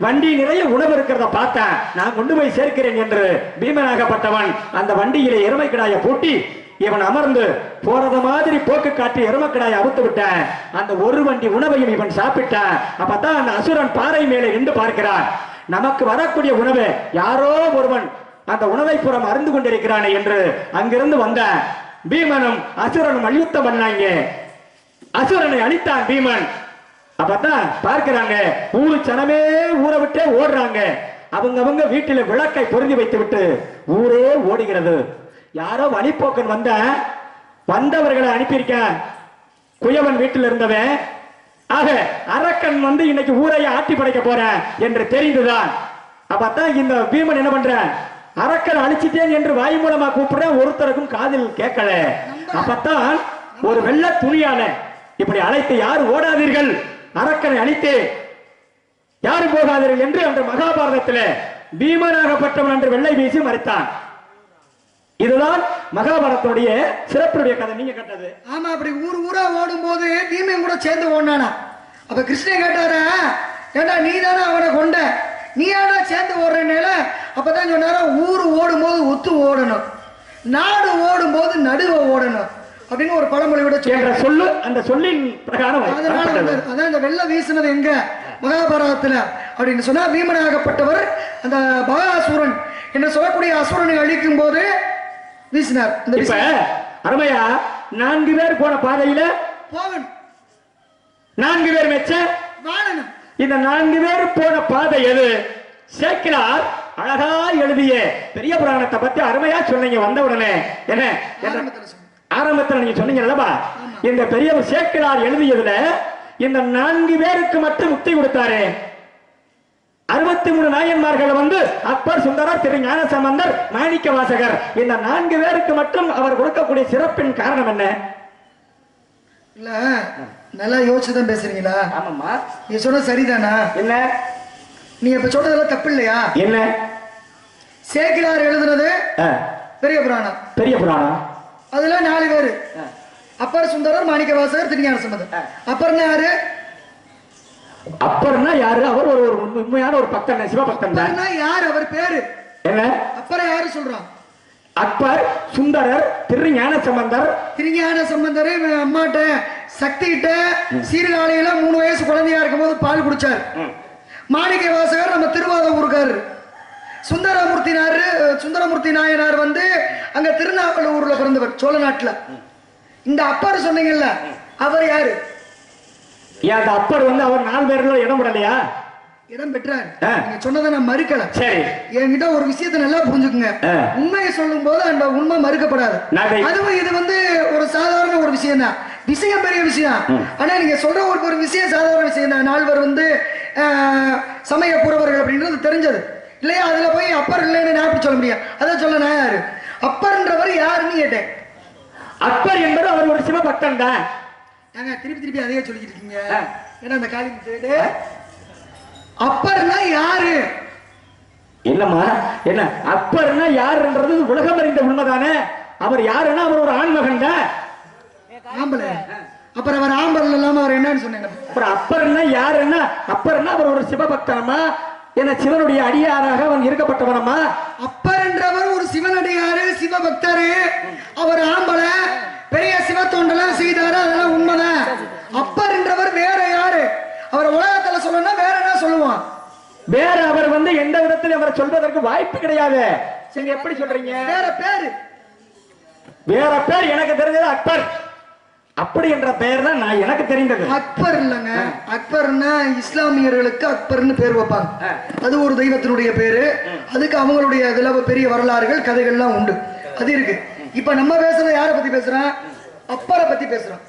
Speaker 1: வண்டி நிறைய உணவு இருக்கிறத பார்த்தேன், நான் கொண்டு போய் சேர்க்கிறேன் என்று பீமனாகப்பட்டவன் அந்த வண்டியிலே எருமைக்கிடாயை பூட்டி இவன் அமர்ந்து போறது மாதிரி போக்கு காட்டி எருமைக்கிடாயை அவுத்து விட்டான். அந்த ஒரு வண்டி உணவையும் இவன் சாப்பிட்டான். அப்பதான் அந்த அசுரன் பாறை மேலே நின்று பார்க்கிறான், நமக்கு வரக்கூடிய உணவை யாரோ ஒருவன் அந்த உணவை புறம் அருந்து கொண்டிருக்கிறானே என்று அங்கிருந்து வந்த பீமனும் அசுரனும் அழியுத்தம் பண்ணாங்க. அசுரனை அழித்தான் பீமன். அப்பதான் பார்க்கிறாங்க ஊரு சனமே ஊரை விட்டே ஓடுறாங்க. அவங்க வீட்டில விளக்கை பொருந்தி வைத்து விட்டு ஊரே ஓடுகிறது. யாரோ வழிபோக்கன் வந்தவர்களை அனுப்பியிருக்க, குயவன் வீட்டில் இருந்தவன். ஆக அரக்கன் இன்னைக்கு ஊரையை ஆட்டி படைக்க போற என்று தெரிந்துதான். அப்பதான் இந்த பீமன் என்ன பண்ற, அரக்கன் அழிச்சிட்டேன் என்று வாய் மூலமா கூப்பிடுற, ஒருத்தருக்கும் காதில் கேட்கல. அப்பத்தான் ஒரு வெள்ள துணியால இப்படி அழைத்து, யார் ஓடாதீர்கள், அரக்கனை அழித்து யாரும் போகாதீர்கள் என்று அன்று மகாபாரதத்தில் பீமனாகப்பட்டவன் என்று வெள்ளை வீசி மறைத்தான். இதுதான் மகாபாரதத்துடைய சிறப்புடைய கதை. நீங்க கேட்டது
Speaker 3: ஆமா. அப்படி ஊர் ஊரா ஓடும் போது பீமன் கூட சேர்ந்து ஓடினானா. அப்ப கிருஷ்ணன் கேட்டார, ஏண்டா நீ தானே அவனை கொண்ட, நீ ஏடா சேர்ந்து ஓடுறனால. அப்பதான் சொன்னாரா, ஊர் ஓடும் போது ஒத்து ஓடணும், நாடு ஓடும் போது நடுவ ஓடணும் அப்படின்னு ஒரு பழமொழியோட
Speaker 1: சொல்லு. அந்த சொல்லின் பிரகாரம்
Speaker 3: அதான் இந்த வெள்ள வீசினது எங்க மகாபாரதத்துல அப்படின்னு சொன்னா, பீமனாகப்பட்டவர் அந்த பகாசூரன் என்று சொல்லக்கூடிய அசுரனை அழிக்கும் போது வீசினார்.
Speaker 1: இப்ப அருமையா 4 பேர் போன பாதையில
Speaker 3: போகணும்,
Speaker 1: 4 பேர் மெச்ச
Speaker 3: வாழணும்.
Speaker 1: இந்த 4 பேர் போன பாதை எது? சேக்கிரார் அழகா எழுதிய பெரிய புராணத்தை பத்தி அருமையா சொன்னீங்க. வந்த உடனே என்ன ஆரம்பத்தில் நீங்க சொன்னீங்க அல்லவா, இந்த பெரிய சேக்கிரார் எழுதியதுல இந்த 4 பேருக்கு மட்டும் முக்தி கொடுத்தாரு. 63 நாயன்மார்கள் அப்பர், சுந்தரர், திரு ஞானசம்பந்தர், மாணிக்க வாசகர், இந்த 4 பேருக்கு மட்டும் அவர் கொடுக்கக்கூடிய சிறப்பின் காரணம் என்ன?
Speaker 3: இல்ல நல்லா யோசிச்சுதான் பேசுறீங்களா?
Speaker 1: ஆமாம்மா.
Speaker 3: நீ சொன்ன சரிதானா?
Speaker 1: என்ன
Speaker 3: நீங்க இப்ப சொல்றதெல்லாம் தப்பு இல்லையா?
Speaker 1: என்ன
Speaker 3: சேக்கிரார் எழுதுனது பெரிய புராணம்.
Speaker 1: பெரிய புராணம்
Speaker 3: அதுல 4 பேரு, அப்பர், சுந்தரர், மாணிக்க வாசகர், திருஞான சம்பந்தர். அப்பர்னா யாரு?
Speaker 1: அப்பர்னா யாரு? அவர் ஒரு உண்மையான ஒரு பக்தன், சிவபக்தன் தான்.
Speaker 3: யார் அவர் பேரு
Speaker 1: என்ன?
Speaker 3: அப்பரை யாரு சொல்றான்?
Speaker 1: அப்பர், சுந்தரர், திருஞான சம்பந்தர்.
Speaker 3: திருஞான சம்பந்தர் அம்மாட்ட சக்தி கிட்ட சீர்காழியில 3 வயசு குழந்தையா இருக்கும் போது பால் குடிச்சார். மாணிக்க வாசகர் நம்ம திருவாத ஊருக்காரு. சுந்தரமூர்த்தி நாயனார் அங்க திருநாவலூர்ல பிறந்தவர், சோழ நாட்டுல. இந்த அப்பர் சொன்னீங்கல்ல, அவர் யாரு?
Speaker 1: அந்த அப்பர் அவர் 4 பேர்ல இடம் விடலையா?
Speaker 3: இடம் பெற்றார். நீங்க சொன்னதை நான் மறுக்கல.
Speaker 1: சரி,
Speaker 3: என்கிட்ட ஒரு விஷயத்தை நல்லா புரிஞ்சுக்குங்க. உண்மையை சொல்லும் போது அந்த உண்மை மறுக்கப்படாது. அதுவும் இது ஒரு சாதாரண ஒரு விஷயம் தான், விஷயம் பெரிய விஷயம். ஆனா நீங்க சொல்ற ஒரு விஷயம் சாதாரண விஷயம் தான். 4 பேர் சமய புறவர்கள் அப்படின்றது தெரிஞ்சது இல்லையா? அதுல போய் அப்பர் இல்லைன்னு நான் எப்படி சொல்ல முடியும்? அதான் சொல்ல நான் யாரு? அப்பர்ன்றவர் யாருன்னு கேட்டேன்.
Speaker 1: அப்பர் என்பது அவர் ஒரு சிவபக்தன் தான்.
Speaker 3: திருப்பி அதையே சொல்லிக்கிட்டு இருக்கீங்க. ஏன்னா அந்த காலி அப்பர்னா யாரு?
Speaker 1: என்னம்மா, என்ன அப்பர்னா யாருன்றது உலகம் அறிந்த உண்மைதான். தானே. அவர் யாருன்னா அவர் ஒரு ஆண்மகன் தான்.
Speaker 3: ஆம்பளை. அப்புறம் அவர் ஆம்பல் இல்லாம அவர் என்னன்னு சொன்னேன்.
Speaker 1: அப்புறம் அப்பர்னா யாருன்னா அப்பர்னா அவர் ஒரு சிவபக்தனமா, என சிவனுடைய அடியாராக அவன் இருக்கப்பட்டவனமா.
Speaker 3: அப்பர் என்றவர் ஒரு சிவனடியாரு, சிவபக்தரு. அவர் ஆம்பளை, பெரிய சிவத்தொண்டெல்லாம் செய்தாரு, அதெல்லாம் உண்மைதான். அப்பர் என்றவர் வேற யாரு? அவர் உலகத்துல சொல்லணும்னா வேற என்ன சொல்லுவான்?
Speaker 1: வேற அவர் எந்த விதத்திலும் அவரை சொல்வதற்கு வாய்ப்பு கிடையாது. நீங்க எப்படி சொல்றீங்க?
Speaker 3: வேற பேரு,
Speaker 1: வேற பேர் எனக்கு தெரிஞ்சது அக்பர். அப்படி என்ற பெயர் தான் நான் எனக்கு தெரிந்தது.
Speaker 3: அக்பர் இல்லங்க. அக்பர்னா இஸ்லாமியர்களுக்கு அக்பர்னு பேர் வைப்பாங்க. அது ஒரு தெய்வத்தினுடைய பேரு. அதுக்கு அவங்களுடைய இதுல பெரிய வரலாறுகள் கதைகள்லாம் உண்டு. அது இருக்கு. இப்ப நம்ம பேசுறது யாரை பத்தி பேசுறோம்? அப்பரை பத்தி பேசுறோம்.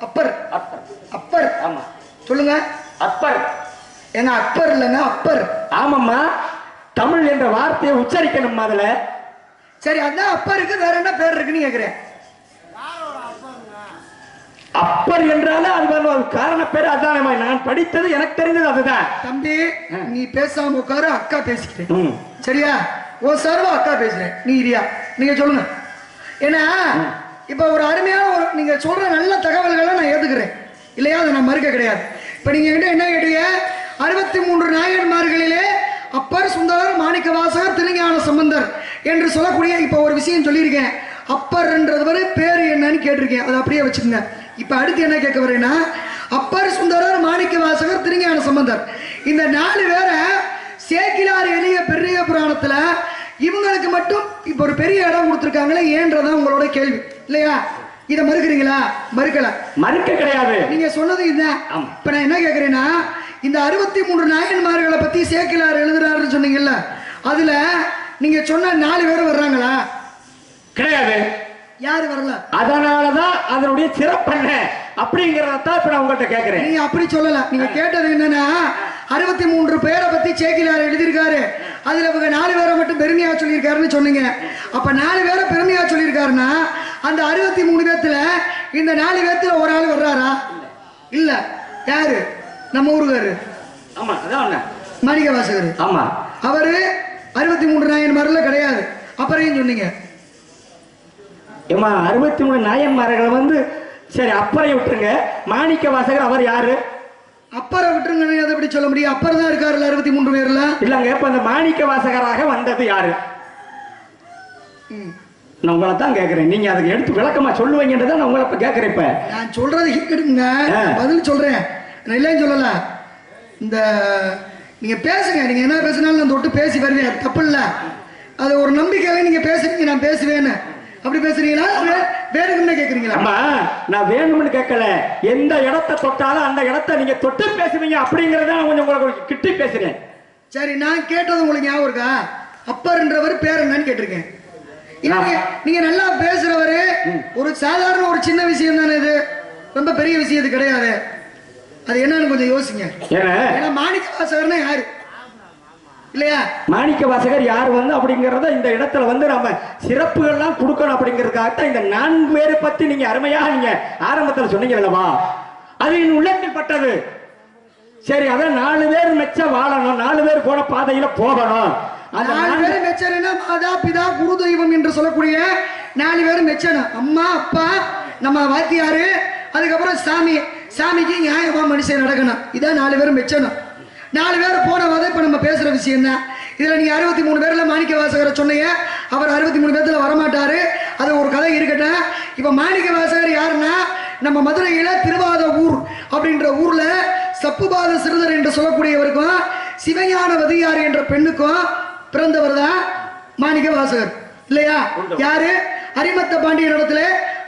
Speaker 3: அப்பர். அப்பர்.
Speaker 1: ஆமா
Speaker 3: சொல்லுங்க.
Speaker 1: அப்பர்.
Speaker 3: ஏங்க அக்பர் இல்லங்க, அப்பர்.
Speaker 1: ஆமாம்மா, தமிழ் என்ற வார்த்தையை உச்சரிக்கணும் அதுல.
Speaker 3: சரி, அதான் அப்பருக்கு வேற என்ன பேர் இருக்குன்னு கேக்குறேன்.
Speaker 1: அப்பர் என்றால அது காரண பேர் அதான். நான் படித்தது எனக்கு தெரிஞ்சது அதுதான்.
Speaker 3: தம்பி நீ பேசாம உட்காரு, அக்கா பேசிக்கிட்டேன். சரியா? ஓ சர்வா அக்கா பேசுறேன், நீ இரியா. நீங்க சொல்லுங்க. ஏன்னா இப்ப ஒரு அருமையான ஒரு நீங்க சொல்ற நல்ல தகவல்களை நான் ஏத்துக்கிறேன் இல்லையா, அதை நான் மறுக்க கிடையாது. இப்ப நீங்க என்ன கேட்டீங்க? 63 நாயன்மார்களிலே அப்பர், சுந்தரர், மாணிக்க வாசகர், திருஞான சம்பந்தர் என்று சொல்லக்கூடிய இப்ப ஒரு விஷயம் சொல்லியிருக்கேன். அப்பர் என்றது பேரு என்னன்னு கேட்டிருக்கேன், அதை அப்படியே வச்சுக்கோங்க. இப்ப அடுத்து என்ன கேட்க வரேன்னா, அப்பர், சுந்தரர், மாணிக்க வாசகர், திருஞான சம்பந்தர் இந்த 4 பேரை சேக்கிலார் எளிய பெரிய புராணத்துல இவங்களுக்கு மட்டும் இப்ப ஒரு பெரிய இடம் கொடுத்திருக்காங்களே, ஏன்றதான் உங்களோட கேள்வி இல்லையா? இதை மறுக்கிறீங்களா? மறுக்கல.
Speaker 1: மறுக்க கிடையாது.
Speaker 3: நீங்க சொன்னது இதுதான். இப்ப நான் என்ன கேட்கிறேன்னா, இந்த 63 நாயன்மார்களை பத்தி சேக்கிலார் எழுதுறாருன்னு சொன்னீங்கல்ல, அதுல நீங்க சொன்ன 4 பேர் வர்றாங்களா?
Speaker 1: கிடையாது.
Speaker 3: யாரு வரல?
Speaker 1: அதனாலதான் அதனுடைய சிறப்பென்ன அப்படிங்கறதான் இப்ப நான் உங்கள்கிட்ட கேட்கிறேன்.
Speaker 3: நீங்க அப்படி சொல்லல. நீங்க கேட்டது என்னன்னா, 63 பேரை பத்தி சேக்கிலார் எழுதியிருக்காரு, அதுல இவங்க 4 பேரை மட்டும் பெருமையா சொல்லியிருக்காருன்னு சொன்னீங்க. அப்ப 4 பேரை பெருமையா சொல்லியிருக்காருன்னா அந்த 63 பேத்துல இந்த 4 பேத்துல ஒரு ஆள் வர்றாரா? இல்ல. யாரு? நம்ம ஊருக்காரு.
Speaker 1: ஆமா, அதான்
Speaker 3: மாணிக்க வாசகர்.
Speaker 1: ஆமா,
Speaker 3: அவரு 63 நாயன்மார்ல கிடையாது. அப்புறம் சொன்னீங்க
Speaker 1: 63 நாயன்மார்கள் சரி, அப்பரை விட்டுருங்க. மாணிக்க வாசகர் அவர் யாரு?
Speaker 3: அப்பரை விட்டுருங்க. அதை எப்படி சொல்ல முடியும்? அப்பர் தான் இருக்காருல்ல 63 பேர்ல. இல்லங்க,
Speaker 1: இப்ப அந்த மாணிக்க வாசகராக வந்தது யாரு? நான் உங்களை தான் கேட்கிறேன். நீங்க அதுக்கு எடுத்து விளக்கமா சொல்லுவீங்கன்றத நான் உங்களை கேட்கிறேன். இப்ப
Speaker 3: நான் சொல்றது கேட்குங்க, பதில் சொல்றேன். நான் இல்லைன்னு சொல்லல. இந்த நீங்க பேசுங்க, நீங்க என்ன பேசினாலும் நான் தொட்டு பேசி வருவேன், தப்பு இல்ல. அது ஒரு நம்பிக்கையில நீங்க பேசுறீங்க, நான் பேசுவேன்னு. அப்படி பேசுறீங்களா? வேணும்னு கேக்குறீங்களா?
Speaker 1: அம்மா, நான் வேணும்னு கேட்கல. எந்த இடத்தை தொட்டாலும் அந்த இடத்தை நீங்க தொட்டு பேசுவீங்க அப்படிங்கறத நான் கொஞ்சம் உங்களுக்கு கிட்டி பேசுறேன்.
Speaker 3: சரி, நான் கேட்டது உங்களுக்கு ஞாபகம் இருக்கா? அப்பர்ன்றவர் பேர் என்னன்னு கேட்டிருக்கேன். நீங்க நல்லா பேசுறவரு. ஒரு சாதாரண ஒரு சின்ன விஷயம் தானே இது, ரொம்ப பெரிய விஷயம் இது கிடையாது. அது என்னன்னு கொஞ்சம் யோசிங்க. ஏன்னா மாணிக்க வாசகர்னா யாரு இல்லையா?
Speaker 1: மாணிக்க வாசகர் யார் அப்படிங்கறத இந்த இடத்துல நம்ம சிறப்புகள்லாம் கொடுக்கணும் அப்படிங்கறதுக்காகத்தான் இந்த 4 பேரை பத்தி நீங்க அருமையா நீங்க ஆரம்பத்தில் சொன்னீங்க அல்லவா, அது என் உள்ளத்தில் பட்டது. சரி, அதான் 4 பேர் மெச்ச வாழணும், 4 பேர் போன பாதையில போகணும்.
Speaker 3: அந்த 4 பேர் மெச்சனா மாதா பிதா குரு தெய்வம் என்று சொல்லக்கூடிய 4 பேர் மெச்சணும். அம்மா, அப்பா, நம்ம வாத்தியாரு, அதுக்கப்புறம் சாமி. சாமிக்கு நியாயமா மனுஷன் நடக்கணும். இதான் 4 பேர் மெச்சணும். 4 பேர் போன வாத இப்ப நம்ம பேசுற விஷயம் தான். இதுல நீங்க 63 பேர்ல மாணிக்க வாசகரை சொன்னீங்க. அவர் 63 பேர்ல வரமாட்டாரு, அது ஒரு கதை இருக்கட்டும். இப்ப மாணிக்க வாசகர் யாருன்னா, நம்ம மதுரையில திருவாத ஊர் அப்படின்ற ஊர்ல சப்புபாத சிறுதர் என்று சொல்லக்கூடியவருக்கும் சிவஞான வதியார் என்ற பெண்ணுக்கும் பிறந்தவர் தான் மாணிக்க வாசகர் இல்லையா? யாரு? அரிமத்த பாண்டியன் இடத்துல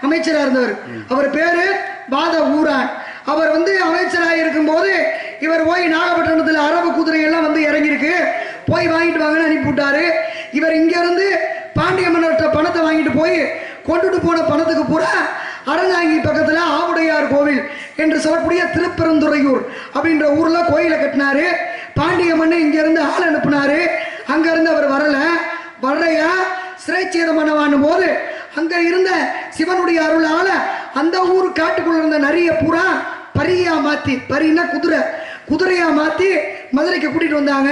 Speaker 3: அமைச்சரா இருந்தவர். அவர் பேரு பாத ஊரான். அவர் அமைச்சராக இருக்கும் போது இவர் போய் நாகப்பட்டினத்தில் அரபு குதிரை எல்லாம் இறங்கியிருக்கு, போய் வாங்கிட்டு வாங்கன்னு அனுப்பிவிட்டாரு. இவர் இங்க இருந்து பாண்டிய மன்னர்கிட்ட பணத்தை வாங்கிட்டு போய் கொண்டுட்டு போன பணத்துக்கு பூரா அரங்காங்கி பக்கத்துல ஆவுடையார் கோவில் என்று சொல்லக்கூடிய திருப்பெருந்துறையூர் அப்படின்ற ஊர்ல கோயிலை கட்டினாரு. பாண்டிய மன்னன் இங்க இருந்து ஆள் அனுப்புனாரு. அங்க இருந்து அவர் வரல. வர்றையா சிறைச்சேதம் பண்ணவான் போது அங்க இருந்த சிவனுடைய அருளால அந்த ஊர் காட்டுக்குள்ள இருந்த நிறைய பூரா பரியா மாத்தி, பரினா குதிரை, குதிரையா மாத்தி மதுரைக்கு கூட்டிட்டு வந்தாங்க.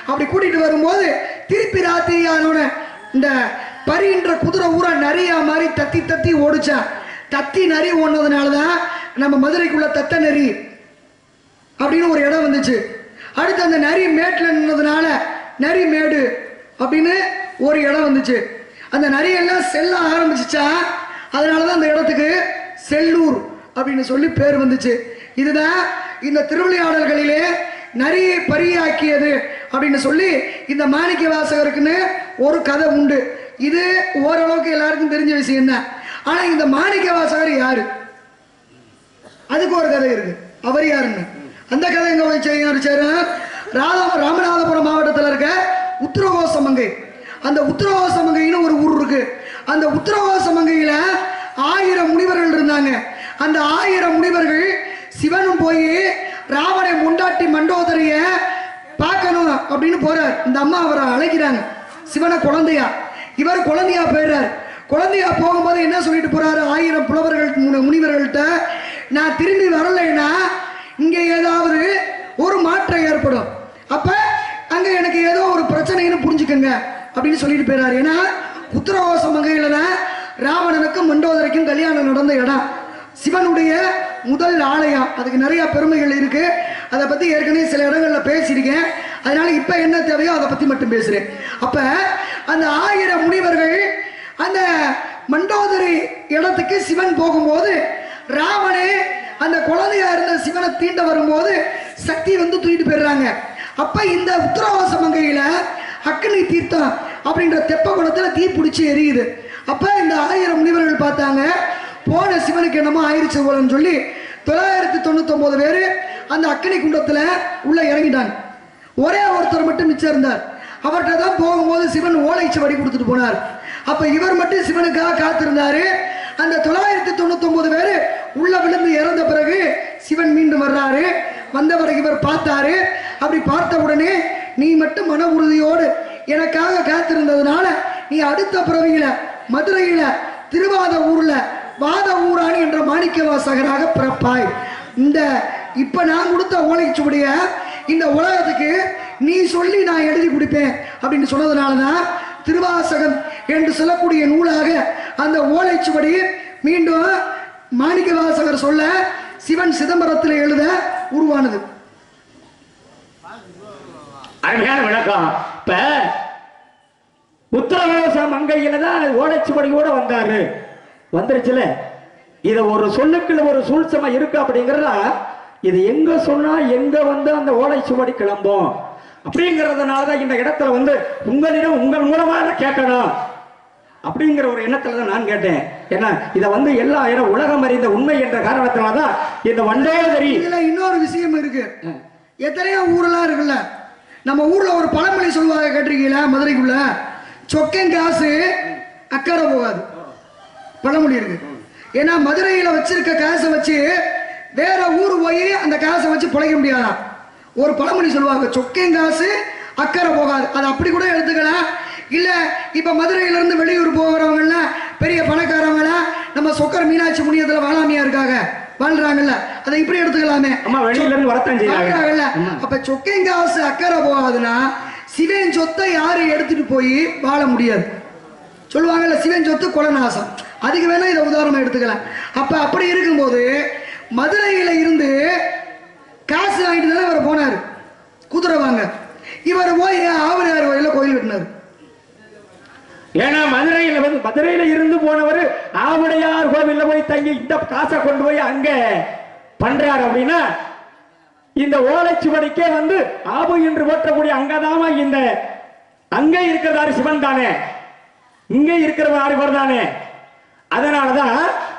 Speaker 3: அப்படி கூட்டிட்டு வரும்போது திருப்பி ராத்திரியான இந்த பரின்ற குதிரை ஊரா நிறைய மாதிரி தத்தி தத்தி ஓடிச்சான். தத்தி நரி ஓடுனதுனாலதான் நம்ம மதுரைக்குள்ள தத்த நரி அப்படின்னு ஒரு இடம் வந்துச்சு. அடுத்து அந்த நரி மேட்டில் நின்றதுனால நரி மேடு அப்படின்னு ஒரு இடம் வந்துச்சு. அந்த நரியெல்லாம் செல்ல ஆரம்பிச்சுச்சா, அதனாலதான் அந்த இடத்துக்கு செல்லூர் அப்படின்னு சொல்லி பேர் வந்துச்சு. இதுதான் இந்த திருவிளையாடல்களிலே நரியை பரியாக்கியது அப்படின்னு சொல்லி இந்த மாணிக்க வாசகருக்குன்னு ஒரு கதை உண்டு. இது ஓரளவுக்கு எல்லாருக்கும் தெரிஞ்ச விஷயம் தான். ஆனா இந்த மாணிக்க வாசகர் யாரு, அதுக்கு ஒரு கதை இருக்கு. அவர் யாருன்னு அந்த கதை எங்க போய் ராமநாதபுரம் மாவட்டத்தில் இருக்க உத்திரகோசமங்கை. அந்த உத்திரகோசமங்கைன்னு ஒரு ஊர் இருக்கு. அந்த உத்திரகோசமங்கையில 1000 முனிவர்கள் இருந்தாங்க. அந்த 1000 முனிவர்கள் சிவனும் போய் ராவணை முண்டாட்டி மண்டோதரிய பார்க்கணும் அப்படின்னு போறார். இந்த அம்மா அவரை அழைக்கிறாங்க, சிவனை குழந்தையா. இவர் குழந்தையா போயிடுறார். குழந்தையா போகும்போது என்ன சொல்லிட்டு போறாரு, 1000 புலவர்கள் முனிவர்கள்ட்ட, நான் திரும்பி வரலைன்னா இங்க ஏதாவது ஒரு மாற்றம் ஏற்படும், அப்ப அங்க எனக்கு ஏதோ ஒரு பிரச்சனைன்னு புரிஞ்சுக்கங்க அப்படின்னு சொல்லிட்டு போயிறாரு. ஏன்னா உத்தரகோசமங்கையில தான் ராவணனுக்கும் மண்டோதரிக்கும் கல்யாணம் நடந்த இடம். சிவனுடைய முதல் ஆலயம். அதுக்கு நிறைய பெருமைகள் இருக்கு. அதை பத்தி ஏற்கனவே சில இடங்கள்ல பேசியிருக்கேன். அதனால இப்ப என்ன தேவையோ அதை பத்தி மட்டும் பேசுறேன். அப்ப அந்த 1000 முனிவர்கள் அந்த மண்டோதரி இடத்துக்கு சிவன் போகும்போது ராவணே அந்த குழந்தையா இருந்த சிவனை தீண்ட வரும்போது சக்தி வந்து தூக்கிட்டு போயிடுறாங்க. அப்ப இந்த உத்தரவாசமங்கையில அக்னி தீர்த்தம் அப்படின்ற தெப்ப குளத்துல தீ பிடிச்சி எரியுது. அப்ப இந்த 1000 முனிவர்கள் பார்த்தாங்க, போன சிவனுக்கு என்னமோ ஆயிடுச்சு போலன்னு சொல்லி 999 பேரு அந்த அக்னி குண்டத்துல உள்ள இறங்கிட்டாங்க. ஒரே ஒருத்தர் மட்டும் மிச்சம் இருந்தார். அவர்கிட்ட தான் போகும்போது சிவன் ஓலைச்சுவடி கொடுத்துட்டு போனார். அப்ப இவர் மட்டும் சிவனுக்காக காத்திருந்தாரு. அந்த 999 பேரு உள்ள விழுந்து இறந்த பிறகு சிவன் மீண்டும் வர்றாரு. வந்தவரை இவர் பார்த்தாரு. அப்படி பார்த்த உடனே, நீ மட்டும் மன உறுதியோடு எனக்காக காத்திருந்ததுனால நீ அடுத்த பிறவியில மதுரையில திருவாத ஊர்ல வாத ஊராணி என்ற மாணிக்க வாசகராக பிறப்பாய். இந்த இப்ப நான் கொடுத்த ஓலைச்சுவடிய இந்த உலகத்துக்கு நீ சொல்லி நான் எழுதி கொடுப்பேன் அப்படின்னு சொன்னதுனாலதான் திருவாசகம் என்று சொல்லக்கூடிய நூலாக அந்த ஓலைச்சுவடி மீண்டும் மாணிக்க வாசகர் சொல்ல சிவன் சிதம்பரத்தில் எழுத உருவானது.
Speaker 1: அருமையான விளக்கம். இப்ப உத்தரவாச மங்கையில தான் ஓலைச்சுவடியோட வந்தாரு, வந்துருச்சுல. இத ஒரு சொல்லுக்குள்ள ஒரு சூழ்ச்சமா இருக்கு அப்படிங்கறத, இது எங்க சொன்னா எங்க வந்து அந்த ஓலைச்சுவடி கிளம்பும் அப்படிங்கறதுனாலதான் இந்த இடத்துல வந்து உங்களிடம் உங்கள் மூலமா கேட்கணும் அப்படிங்கிற ஒரு எண்ணத்துல தான் நான் கேட்டேன். ஏன்னா இத வந்து எல்லா உலகம் அறிந்த உண்மை என்ற காரணத்தினாலதான் இந்த மண்டோதரி.
Speaker 3: இதுல இன்னொரு விஷயம் இருக்கு. எத்தனையோ ஊரெல்லாம் இருக்குல்ல, நம்ம ஊர்ல ஒரு பழமொழி சொல்லுவாங்க, கேட்டிருக்கீங்களா? மதுரைக்குள்ள சொக்கன் காசு அக்கறை போகாது பழமொழி இருக்கு. ஏன்னா மதுரையில வச்சிருக்க காசை வச்சு வேற ஊர் போய் அந்த காசை வச்சு பிழைக்க முடியாதான். ஒரு பழமொழி சொல்லுவாங்க, சொக்கன் காசு அக்கறை போகாது. அது அப்படி கூட எடுத்துக்கலாம். இல்ல இப்ப மதுரையில இருந்து வெளியூர் போகிறவங்க பெரிய பணக்காரவங்க நம்ம சொக்கர் மீனாட்சி புண்ணியத்துல வாழாமையா இருக்காங்க, வாழ்றாங்கல்ல, அதை இப்படி எடுத்துக்கலாமே.
Speaker 1: வெளியில இருந்து வரத்தான் செய்யறாங்கல்ல.
Speaker 3: அப்ப சொக்கன் காசு அக்கறை போகாதுன்னா சிவன் சொத்தை யாரு எடுத்துட்டு போய் வாழ முடியாது சொல்லுவாங்கல்ல. சிவன் சொத்து கொலநாசம். அதுக்கு வேணா இதை உதாரணம் எடுத்துக்கலாம். அப்ப அப்படி இருக்கும்போது மதுரையில இருந்து காசு வாங்கிட்டு தானே இவர் போனாரு குதிரை வாங்க. இவர் போய் ஆவரையார் கோயில கோயில் கட்டினார்.
Speaker 1: ஏன்னா மதுரையில இருந்து போனவர் ஆவடையார் கோவில்ல போய் தங்கி இந்த காசை கொண்டு போய் அங்க பண்றாரு அப்படின்னா, இந்த ஓலைச்சுவடிக்கே வந்து ஆபு என்று போற்றக்கூடிய அங்கதாம இந்த அங்கே இருக்கிறதாரு சிவன் தானே, இங்கே இருக்கிறவர் இவர் தானே. அதனாலதான்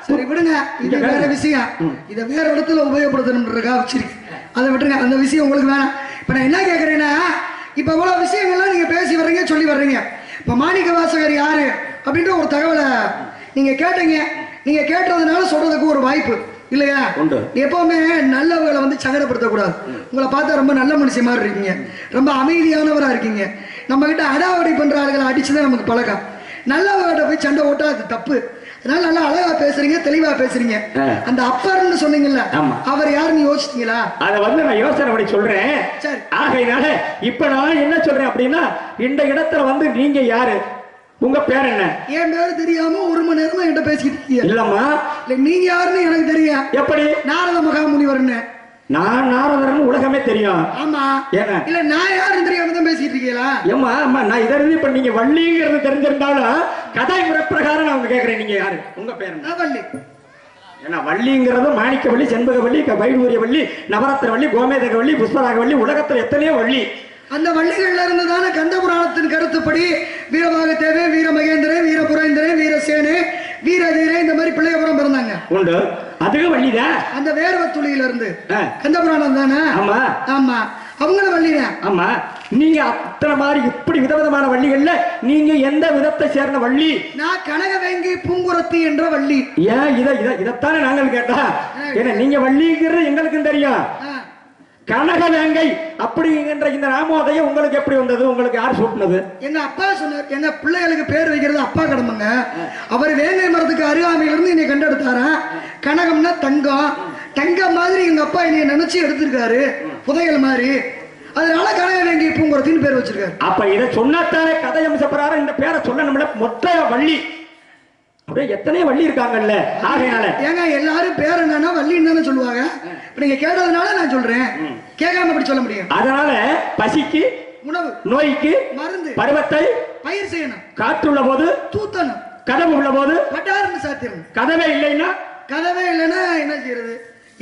Speaker 3: சரி விடுங்க, இது வேற விஷயம். இதை வேற இடத்துல உபயோகப்படுத்தணும்ன்றக்கா வச்சிருக்கு, அதை விட்டுருங்க. அந்த விஷயம் உங்களுக்கு வேணாம். இப்ப நான் என்ன கேட்கறேன்னா, இப்ப இவ்வளவு விஷயங்கள்லாம் நீங்க பேசி வர்றீங்க, சொல்லி வர்றீங்க. இப்ப மாணிக்க வாசகர் யாரு அப்படின்ற ஒரு தகவலை நீங்க கேட்டீங்க. நீங்க கேட்டதுனால சொல்றதுக்கு ஒரு வாய்ப்பு இல்லையா? எப்பவுமே நல்லவங்களை வந்து சங்கடப்படுத்தக்கூடாது. உங்களை பார்த்தா ரொம்ப நல்ல மனுஷன் மாதிரி இருக்கீங்க, ரொம்ப அமைதியானவரா இருக்கீங்க. நம்ம கிட்ட அடாவடி பண்ற ஆளுகளை அடிச்சுதான் நமக்கு பழக்கம். நல்லவர்கிட்ட போய் சண்டை ஓட்டா அது தப்பு. அதனால நல்லா அழகா பேசுறீங்க, தெளிவா பேசுறீங்க. அந்த அப்பர்னு சொன்னீங்கல்ல, அவர் யாருன்னு யோசிச்சீங்களா?
Speaker 1: அத வந்து நான் யோசனை பண்ணி சொல்றேன். ஆகையினால இப்ப நான் என்ன சொல்றேன் அப்படின்னா, இந்த இடத்துல வந்து நீங்க யாரு, உங்க பேர் என்ன?
Speaker 3: என் பேரு தெரியாம 1 மணி நேரமா என்கிட்ட பேசிட்டு இருக்கீங்க.
Speaker 1: இல்லம்மா.
Speaker 3: இல்ல நீங்க யாருன்னு எனக்கு தெரியும்.
Speaker 1: எப்படி?
Speaker 3: நாரத மகாமுனிவர்னு.
Speaker 1: நான் நாரதர்னு உலகமே தெரியும்.
Speaker 3: ஆமா.
Speaker 1: ஏங்க?
Speaker 3: இல்ல நான் யாருன்னு தெரியாம தான் பேசிட்டு இருக்கீங்களா?
Speaker 1: ஏம்மா அம்மா நான் இதை இப்ப நீங்க வள்ளிங்கிறது தெரிஞ்சிருந்தாலும் கதை முறை பிரகாரம் நான் கேட்கிறேன். நீங்க யாரு? உங்க பேர் என்ன?
Speaker 3: வள்ளி.
Speaker 1: ஏன்னா வள்ளிங்கிறது மாணிக்க வள்ளி, செண்பக வள்ளி, வைடூரிய வள்ளி, நவரத்ன வள்ளி, கோமேதக வள்ளி, புஷ்பராக வள்ளி, உலகத்துல எத்தனையோ வள்ளி.
Speaker 3: அந்த வள்ளிகள்ல இருந்து தானே கந்த புராணத்தின் கருத்துப்படி வீரபாகத்தேவே, வீர மகேந்திரன், வீர புரேந்திரன், வீரசேனு, வீரதீரே இந்த மாதிரி பிள்ளையபுரம் பிறந்தாங்க.
Speaker 1: உண்டு. அதுக்கு வள்ளிதான்.
Speaker 3: அந்த வேர்வ துளியில இருந்து கந்த புராணம் தானே.
Speaker 1: ஆமா
Speaker 3: ஆமா அவங்களும் வள்ளிதான்.
Speaker 1: ஆமா. நீங்க அத்தனை மாதிரி இப்படி விதவிதமான வள்ளிகள்ல நீங்க எந்த விதத்தை சேர்ந்த வள்ளி?
Speaker 3: நான் கனகவேங்கி பூங்குரத்தி என்ற வள்ளி.
Speaker 1: ஏன் இதத்தானே நாங்கள் கேட்டா? ஏன்னா நீங்க வள்ளிங்கிறது எங்களுக்கும் தெரியும். கனகவேங்கை அப்படிங்கிற இந்த நாமோதயம் உங்களுக்கு எப்படி வந்தது? உங்களுக்கு யார் சூட்டினது?
Speaker 3: எங்க அப்பா சொன்னார். எங்க பிள்ளைகளுக்கு பேர் வைக்கிறது அப்பா கடமைங்க. அவர் வேங்கை மரத்துக்கு அருகாமையில இருந்து என்னை கண்டெடுத்தாரா. கனகம்னா தங்கம். தங்கம் மாதிரி எங்க அப்பா என்னை நினைச்சு எடுத்திருக்காரு, புதையல் மாதிரி. அதனால கனகவேங்கி பூங்குரத்தின்னு பேர் வச்சிருக்காரு.
Speaker 1: அப்ப இதை சொன்னாத்தானே கதை அம்சப்படாத இந்த பேரை சொல்லணும்ல. மொத்த வள்ளி அப்படியே எத்தனை வள்ளி இருக்காங்கல்ல. ஆகையினால
Speaker 3: ஏங்க எல்லாரும் பேர் என்னன்னா வள்ளின்னு தானே சொல்லுவாங்க. நீங்க கேட்டதுனால நான் சொல்றேன். கேட்காம அப்படி சொல்ல முடியும்.
Speaker 1: அதனால பசிக்கு
Speaker 3: உணவு,
Speaker 1: நோய்க்கு
Speaker 3: மருந்து,
Speaker 1: பருவத்தை
Speaker 3: பயிர் செய்யணும்,
Speaker 1: காற்றுள்ள போது
Speaker 3: தூத்தணும்,
Speaker 1: கதவு உள்ள போது
Speaker 3: பட்டாரன்னு சாத்திரணும்.
Speaker 1: கதவே இல்லைன்னா
Speaker 3: கதவே இல்லைன்னா என்ன செய்யறது?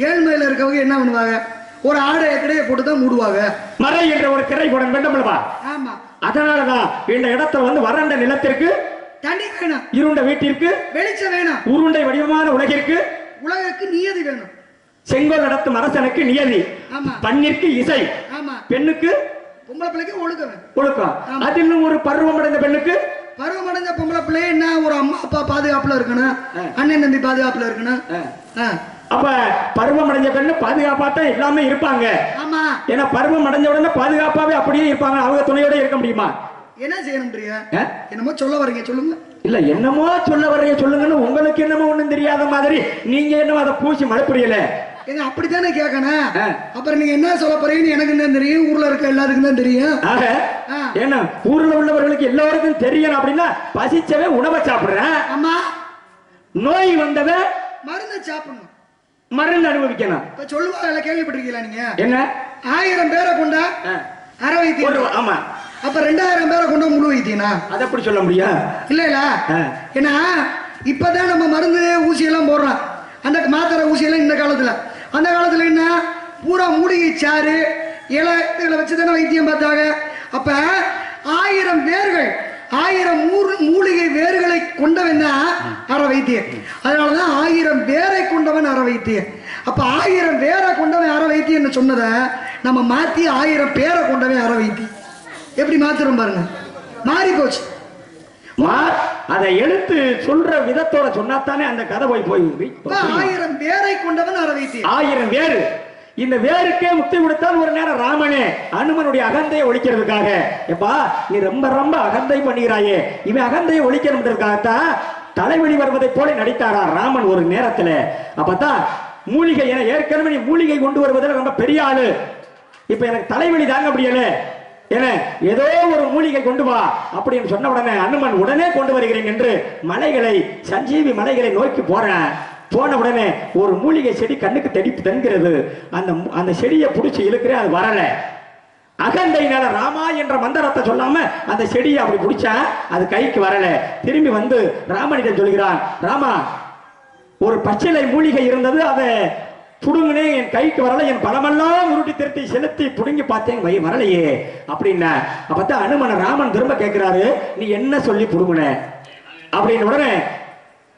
Speaker 3: ஏழ்மையில இருக்கவங்க என்ன பண்ணுவாங்க? ஒரு ஆடை கடையை போட்டுதான் மூடுவாங்க.
Speaker 1: மறை என்ற ஒரு திரை போட வேண்டும்.
Speaker 3: ஆமா.
Speaker 1: அதனாலதான் இந்த இடத்துல வந்து வறண்ட நிலத்திற்கு
Speaker 3: தண்ணி வேணும்,
Speaker 1: இருண்ட வீட்டிற்கு
Speaker 3: வெளிச்சம் வேணும்,
Speaker 1: உருண்டை வடிவமான உலகிற்கு
Speaker 3: உலகிற்கு நியதி வேணும்.
Speaker 1: செங்கோல் நடத்தும் அரசனுக்கு நியதி, பண்ணிற்கு இசை, பெண்ணுக்கு
Speaker 3: பொம்பளை பிள்ளைக்கு ஒழுக்கம்.
Speaker 1: அதில் ஒரு பருவம் அடைந்த பெண்ணுக்கு
Speaker 3: பருவம் அடைந்த பொம்பளை பிள்ளை என்ன ஒரு அம்மா அப்பா பாதுகாப்புல இருக்கணும், அண்ணன் தம்பி பாதுகாப்புல இருக்கணும்.
Speaker 1: அப்ப பருவம் அடைஞ்ச பெண்ணு பாதுகாப்பாத்தான் எல்லாமே இருப்பாங்க.
Speaker 3: ஆமா.
Speaker 1: ஏன்னா பருவம் அடைஞ்ச உடனே பாதுகாப்பாவே அப்படியே இருப்பாங்க. அவங்க துணையோட இருக்க முடியுமா?
Speaker 3: என்ன செய்யணும்? என்னமோ சொல்ல வரீங்க, சொல்லுங்க.
Speaker 1: இல்ல என்னமோ சொல்ல வரீங்க சொல்லுங்கன்னு உங்களுக்கு என்னமோ ஒண்ணும் தெரியாத மாதிரி நீங்க என்னமோ அதை பூசி மழைப்புரியல.
Speaker 3: ஏங்க அப்படித்தானே கேட்கணும். அப்புறம் நீங்க என்ன சொல்ல போறீங்கன்னு எனக்கு தான் தெரியும், ஊர்ல இருக்க எல்லாருக்கும் தான் தெரியும்.
Speaker 1: ஏன்னா ஊர்ல உள்ளவர்களுக்கு எல்லாருக்கும் தெரியும். அப்படின்னா பசிச்சவே உணவை சாப்பிடுறேன். ஆமா. நோய் வந்தவ
Speaker 3: மருந்து சாப்பிடணும்,
Speaker 1: மருந்து அனுபவிக்கணும்.
Speaker 3: இப்ப சொல்லுவாங்க, கேள்விப்பட்டிருக்கீங்களா நீங்க?
Speaker 1: என்ன?
Speaker 3: 1000 பேரை கொண்டா அரை வைத்தியம்.
Speaker 1: ஆமா.
Speaker 3: அப்ப 2000 பேரை கொண்ட முழு வைத்தியனா?
Speaker 1: அதை எப்படி சொல்ல முடியும்?
Speaker 3: இல்ல இல்ல. ஏன்னா இப்பதான் நம்ம மருந்து ஊசி எல்லாம் போடுறோம். அந்த மாத்திரை ஊசி எல்லாம் இந்த காலத்துல. அந்த காலத்துல என்ன பூரா மூலிகை சாறு இலை வச்சுதானே வைத்தியம் பார்த்தாங்க. அப்ப 1000 வேர்கள், 1000 மூலிகை வேர்களை கொண்டவன் தான் அற வைத்தியம். அதனாலதான் 1000 வேரை கொண்டவன் அற வைத்தியம். அப்ப 1000 வேரை கொண்டவன் அற வைத்தியம் சொன்னதை நம்ம மாத்தி 1000 பேரை கொண்டவன் அற வைத்தியம். எப்படி மாத்திரம் பாருங்க, மாறி போச்சு.
Speaker 1: அதை எடுத்து சொல்ற விதத்தோட சொன்னாத்தானே அந்த கதை போய்
Speaker 3: 1000 வேரை கொண்டவன் அற வைத்தியம்.
Speaker 1: 1000 வேறு. இந்த வேருக்கே முக்தி கொடுத்தால் ஒரு நேரம் ராமனே அனுமனுடைய அகந்தையை ஒழிக்கிறதுக்காக, எப்பா நீ ரொம்ப ரொம்ப அகந்தை பண்ணுகிறாயே, இவன் அகந்தையை ஒழிக்கிறதுக்காகத்தான் தலைவலி வருவதை போல நடித்தாரா ராமன் ஒரு நேரத்துல. அப்பதான் மூலிகை என ஏற்கனவே நீ மூலிகை கொண்டு வருவதில் ரொம்ப பெரிய ஆளு, இப்ப எனக்கு தலைவலி தாங்க முடியல, ஏன்னா ஏதோ ஒரு மூலிகை கொண்டு வா அப்படின்னு சொன்ன உடனே அனுமன் உடனே கொண்டு வருகிறேன் என்று மலைகளை, சஞ்சீவி மலைகளை நோக்கி போறேன். போன உடனே ஒரு மூலிகை செடி கண்ணுக்கு தென்கிறது. அந்த செடியை பிடிச்சி இழுக்கிறேன், அது வரல. அகந்தையினால ராமா என்ற மந்திரத்தை சொல்லாம அந்த செடியை அப்படி பிடிச்சா அது கைக்கு வரல. திரும்பி வந்து ராமனிடம் சொல்கிறான், ராமா ஒரு பச்சிலை மூலிகை இருந்தது, அதை புடுங்கினே என் கைக்கு வரல, என் பலமெல்லாம் உருட்டி திருட்டி செலுத்தி புடுங்கி பார்த்தேன், வை வரலையே அப்படின்னா. அப்பதான் அனுமன ராமன் திரும்ப கேட்கிறாரு, நீ என்ன சொல்லி புடுங்கின அப்படின்னு. உடனே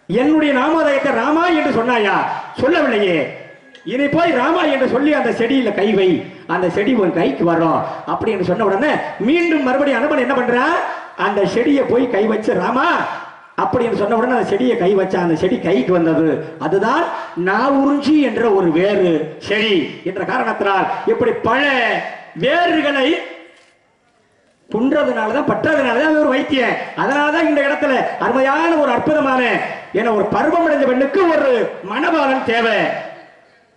Speaker 1: என்னுடைய நாமோதயத்தை ராமா என்று சொன்னாயா? சொல்லவில்லையே. இனி போய் ராமா என்று சொல்லி அந்த செடியில கை வை, அந்த செடி உன் கைக்கு வரும் அப்படின்னு சொன்ன உடனே மீண்டும் மறுபடியும் அனுமன் என்ன பண்றா, அந்த செடியை போய் கை வச்சு ராமா அப்படின்னு சொன்ன உடனே அந்த செடியை கை வச்சா அந்த செடி கைக்கு வந்தது. அதுதான் நாவுறிஞ்சி என்ற ஒரு வேறு செடி என்ற காரணத்தினால் இப்படி பல வேறுகளை குன்றதுனாலதான் பற்றதுனாலதான் ஒரு வைத்தியம். அதனாலதான் இந்த இடத்துல அருமையான ஒரு அற்புதமான என ஒரு பருவம் அடைஞ்ச பெண்ணுக்கு ஒரு மணவாளன் தேவை.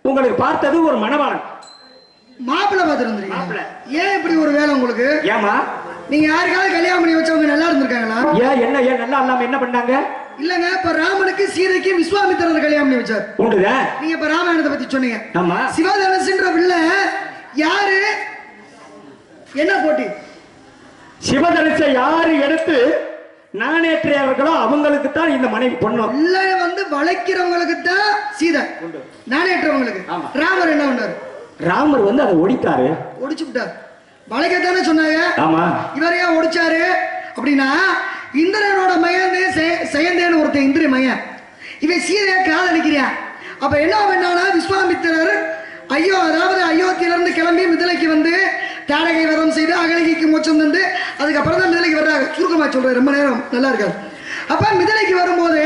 Speaker 1: உங்களுக்கு பார்த்தது ஒரு மணவாளன்,
Speaker 3: மாப்பிள்ளை பார்த்துருந்தீங்க. ஏன் இப்படி ஒரு வேலை உங்களுக்கு?
Speaker 1: ஏமா
Speaker 3: நீங்க யாருக்காவது கல்யாணம் பண்ணி வச்சவங்க நல்லா இருந்திருக்காங்களா?
Speaker 1: ஏன் நல்லா இல்லாம என்ன பண்ணாங்க?
Speaker 3: இல்லங்க, இப்ப ராமனுக்கு சீதைக்கு விஸ்வாமித்திரர் கல்யாணம் பண்ணி வச்சார்.
Speaker 1: உண்டுதா?
Speaker 3: நீங்க இப்ப ராமாயணத்தை பத்தி சொன்னீங்க.
Speaker 1: ஆமா.
Speaker 3: சிவதனுசுன்ற பிள்ளை யாரு? என்ன போட்டி?
Speaker 1: சிவதனுசை யாரு எடுத்து நாணேற்றியவர்களோ அவங்களுக்கு தான் இந்த மனைவி பொண்ணும்.
Speaker 3: இல்ல வந்து வளைக்கிறவங்களுக்கு தான் சீதை, நாணேற்றவங்களுக்கு. ராமர் என்ன பண்ணாரு?
Speaker 1: ராமர் வந்து அதை ஒடித்தாரு,
Speaker 3: ஒடிச்சு விட்டார். வளைக்கத்தானே சொன்னாங்க.
Speaker 1: ஆமா.
Speaker 3: இவர் ஏன் ஒடிச்சாரு அப்படின்னா, இந்திரனோட மகன் செயந்தேன்னு ஒருத்தன், இந்திர மகன். இவன் சீதையை காதலிக்கிறான். அப்ப என்ன பண்ணானா, விஸ்வாமித்திரர் அதாவது அயோத்தியிலிருந்து கிளம்பி மிதிலைக்கு வந்து தாடகை வதம் செய்து அகலிகைக்கு மோட்சம் தந்து அதுக்கப்புறம் தான் மிதிலைக்கு வர்றாங்க. சுருக்கமா சொல்றேன், ரொம்ப நேரம் நல்லா இருக்காது. அப்ப மிதிலைக்கு வரும்போது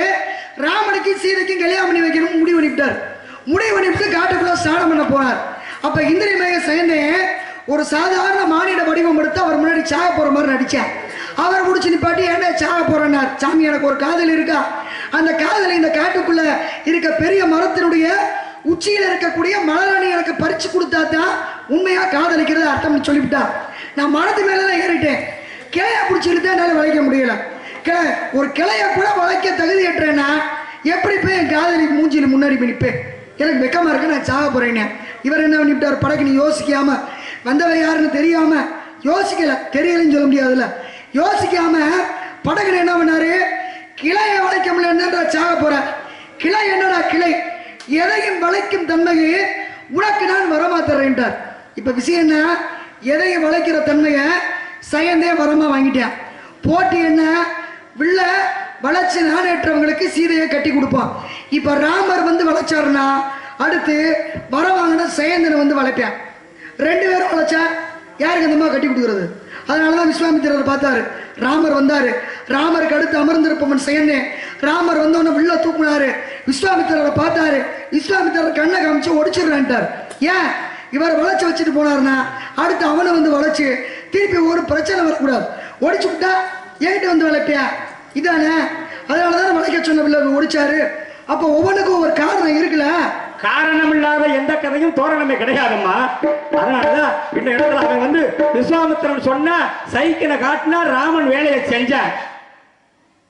Speaker 3: ராமனுக்கு சீதைக்கும் கல்யாணம் பண்ணி வைக்கணும் முடிவு பண்ணிவிட்டார். முடிவு பண்ணிவிட்டு காட்டுக்குள்ள ஸ்நானம் பண்ண போனார். அப்ப இந்திர மகன் செயந்தேன் ஒரு சாதாரண மானிட வடிவம் எடுத்து அவர் முன்னாடி சாக போற மாதிரி நடிச்சார். அவர் முடிச்சு நிப்பாட்டி ஏன்னா சாக போறேன்னார். சாமி, எனக்கு ஒரு காதல் இருக்கா, அந்த காதலை இந்த காட்டுக்குள்ள இருக்க பெரிய மரத்தினுடைய உச்சியில இருக்கக்கூடிய மலரணி எனக்கு பறிச்சு கொடுத்தா தான் உண்மையா காதலிக்கிறது அர்த்தம்னு சொல்லிவிட்டா. நான் மரத்து மேலதான் ஏறிட்டேன். கிளைய பிடிச்சிருந்தா என்னால வளைக்க முடியல. ஒரு கிளைய கூட வளைக்க தகுதியற்றேன்னா எப்படி போய் என் காதலி மூஞ்சியில முன்னாடி போய் நிற்பேன்? எனக்கு வெக்கமா இருக்கு, நான் சாக போறேன்னு. இவர் என்ன பண்ணிவிட்டார்? படக்கு நீ யோசிக்காம, வந்தவ யாருன்னு தெரியாம, யோசிக்கல, தெரியலன்னு சொல்ல முடியாதுல்ல, யோசிக்காம படகுல என்ன பண்ணாரு? கிளையை வளைக்க முடியல, சாக போற கிளை என்னடா கிளை, எதையும் வளைக்கும் தன்மையை உனக்கு நான் வரமா தர்றேன்ட்டார். இப்ப விஷயம் என்ன, எதையும் வளைக்கிற தன்மையை சயந்தே வரமா வாங்கிட்டேன். போட்டி என்ன, வில்ல வளைச்சு நாணேற்றவங்களுக்கு சீதையை கட்டி கொடுப்பான். இப்ப ராமர் வந்து வளைச்சாருன்னா அடுத்து வர வாங்கின சயந்தனை வந்து வளைப்பேன். ரெண்டு பேரும் வளைச்சா யாருக்கு அந்த மாதிரி கட்டி கொடுக்குறது? அதனாலதான் விஸ்வாமித்திரர் பார்த்தாரு, ராமர் வந்தாரு. ராமருக்கு அடுத்து அமர்ந்திருப்பவன் செயந்தேன். ராமர் வந்தவன வில்ல தூக்குனாரு. விஸ்வாமித்திரரை பார்த்தாரு. விஸ்வாமித்திரர் கண்ணை காமிச்சு ஒடிச்சிடுறான்ட்டார். ஏன்? இவர் வளைச்சு வச்சுட்டு போனாருன்னா அடுத்து அவனை வந்து வளைச்சு திருப்பி ஒரு பிரச்சனை வரக்கூடாது. ஒடிச்சு விட்டா என்கிட்ட வந்து வளைப்பியா, இதானே? அதனாலதான் வளைக்க சொன்ன வில்ல ஒடிச்சாரு. அப்ப ஒவ்வொன்றுக்கும் ஒரு காரணம் இருக்குல்ல.
Speaker 1: காரணம் இல்லாத எந்த கதையும் தோரணமே கிடையாதும்மா. அதனாலதான் இந்த இடத்துல அவன் வந்து விஸ்வாமித்திரன் சொன்ன சைக்கிளை காட்டினா ராமன் வேலையை செஞ்சான்.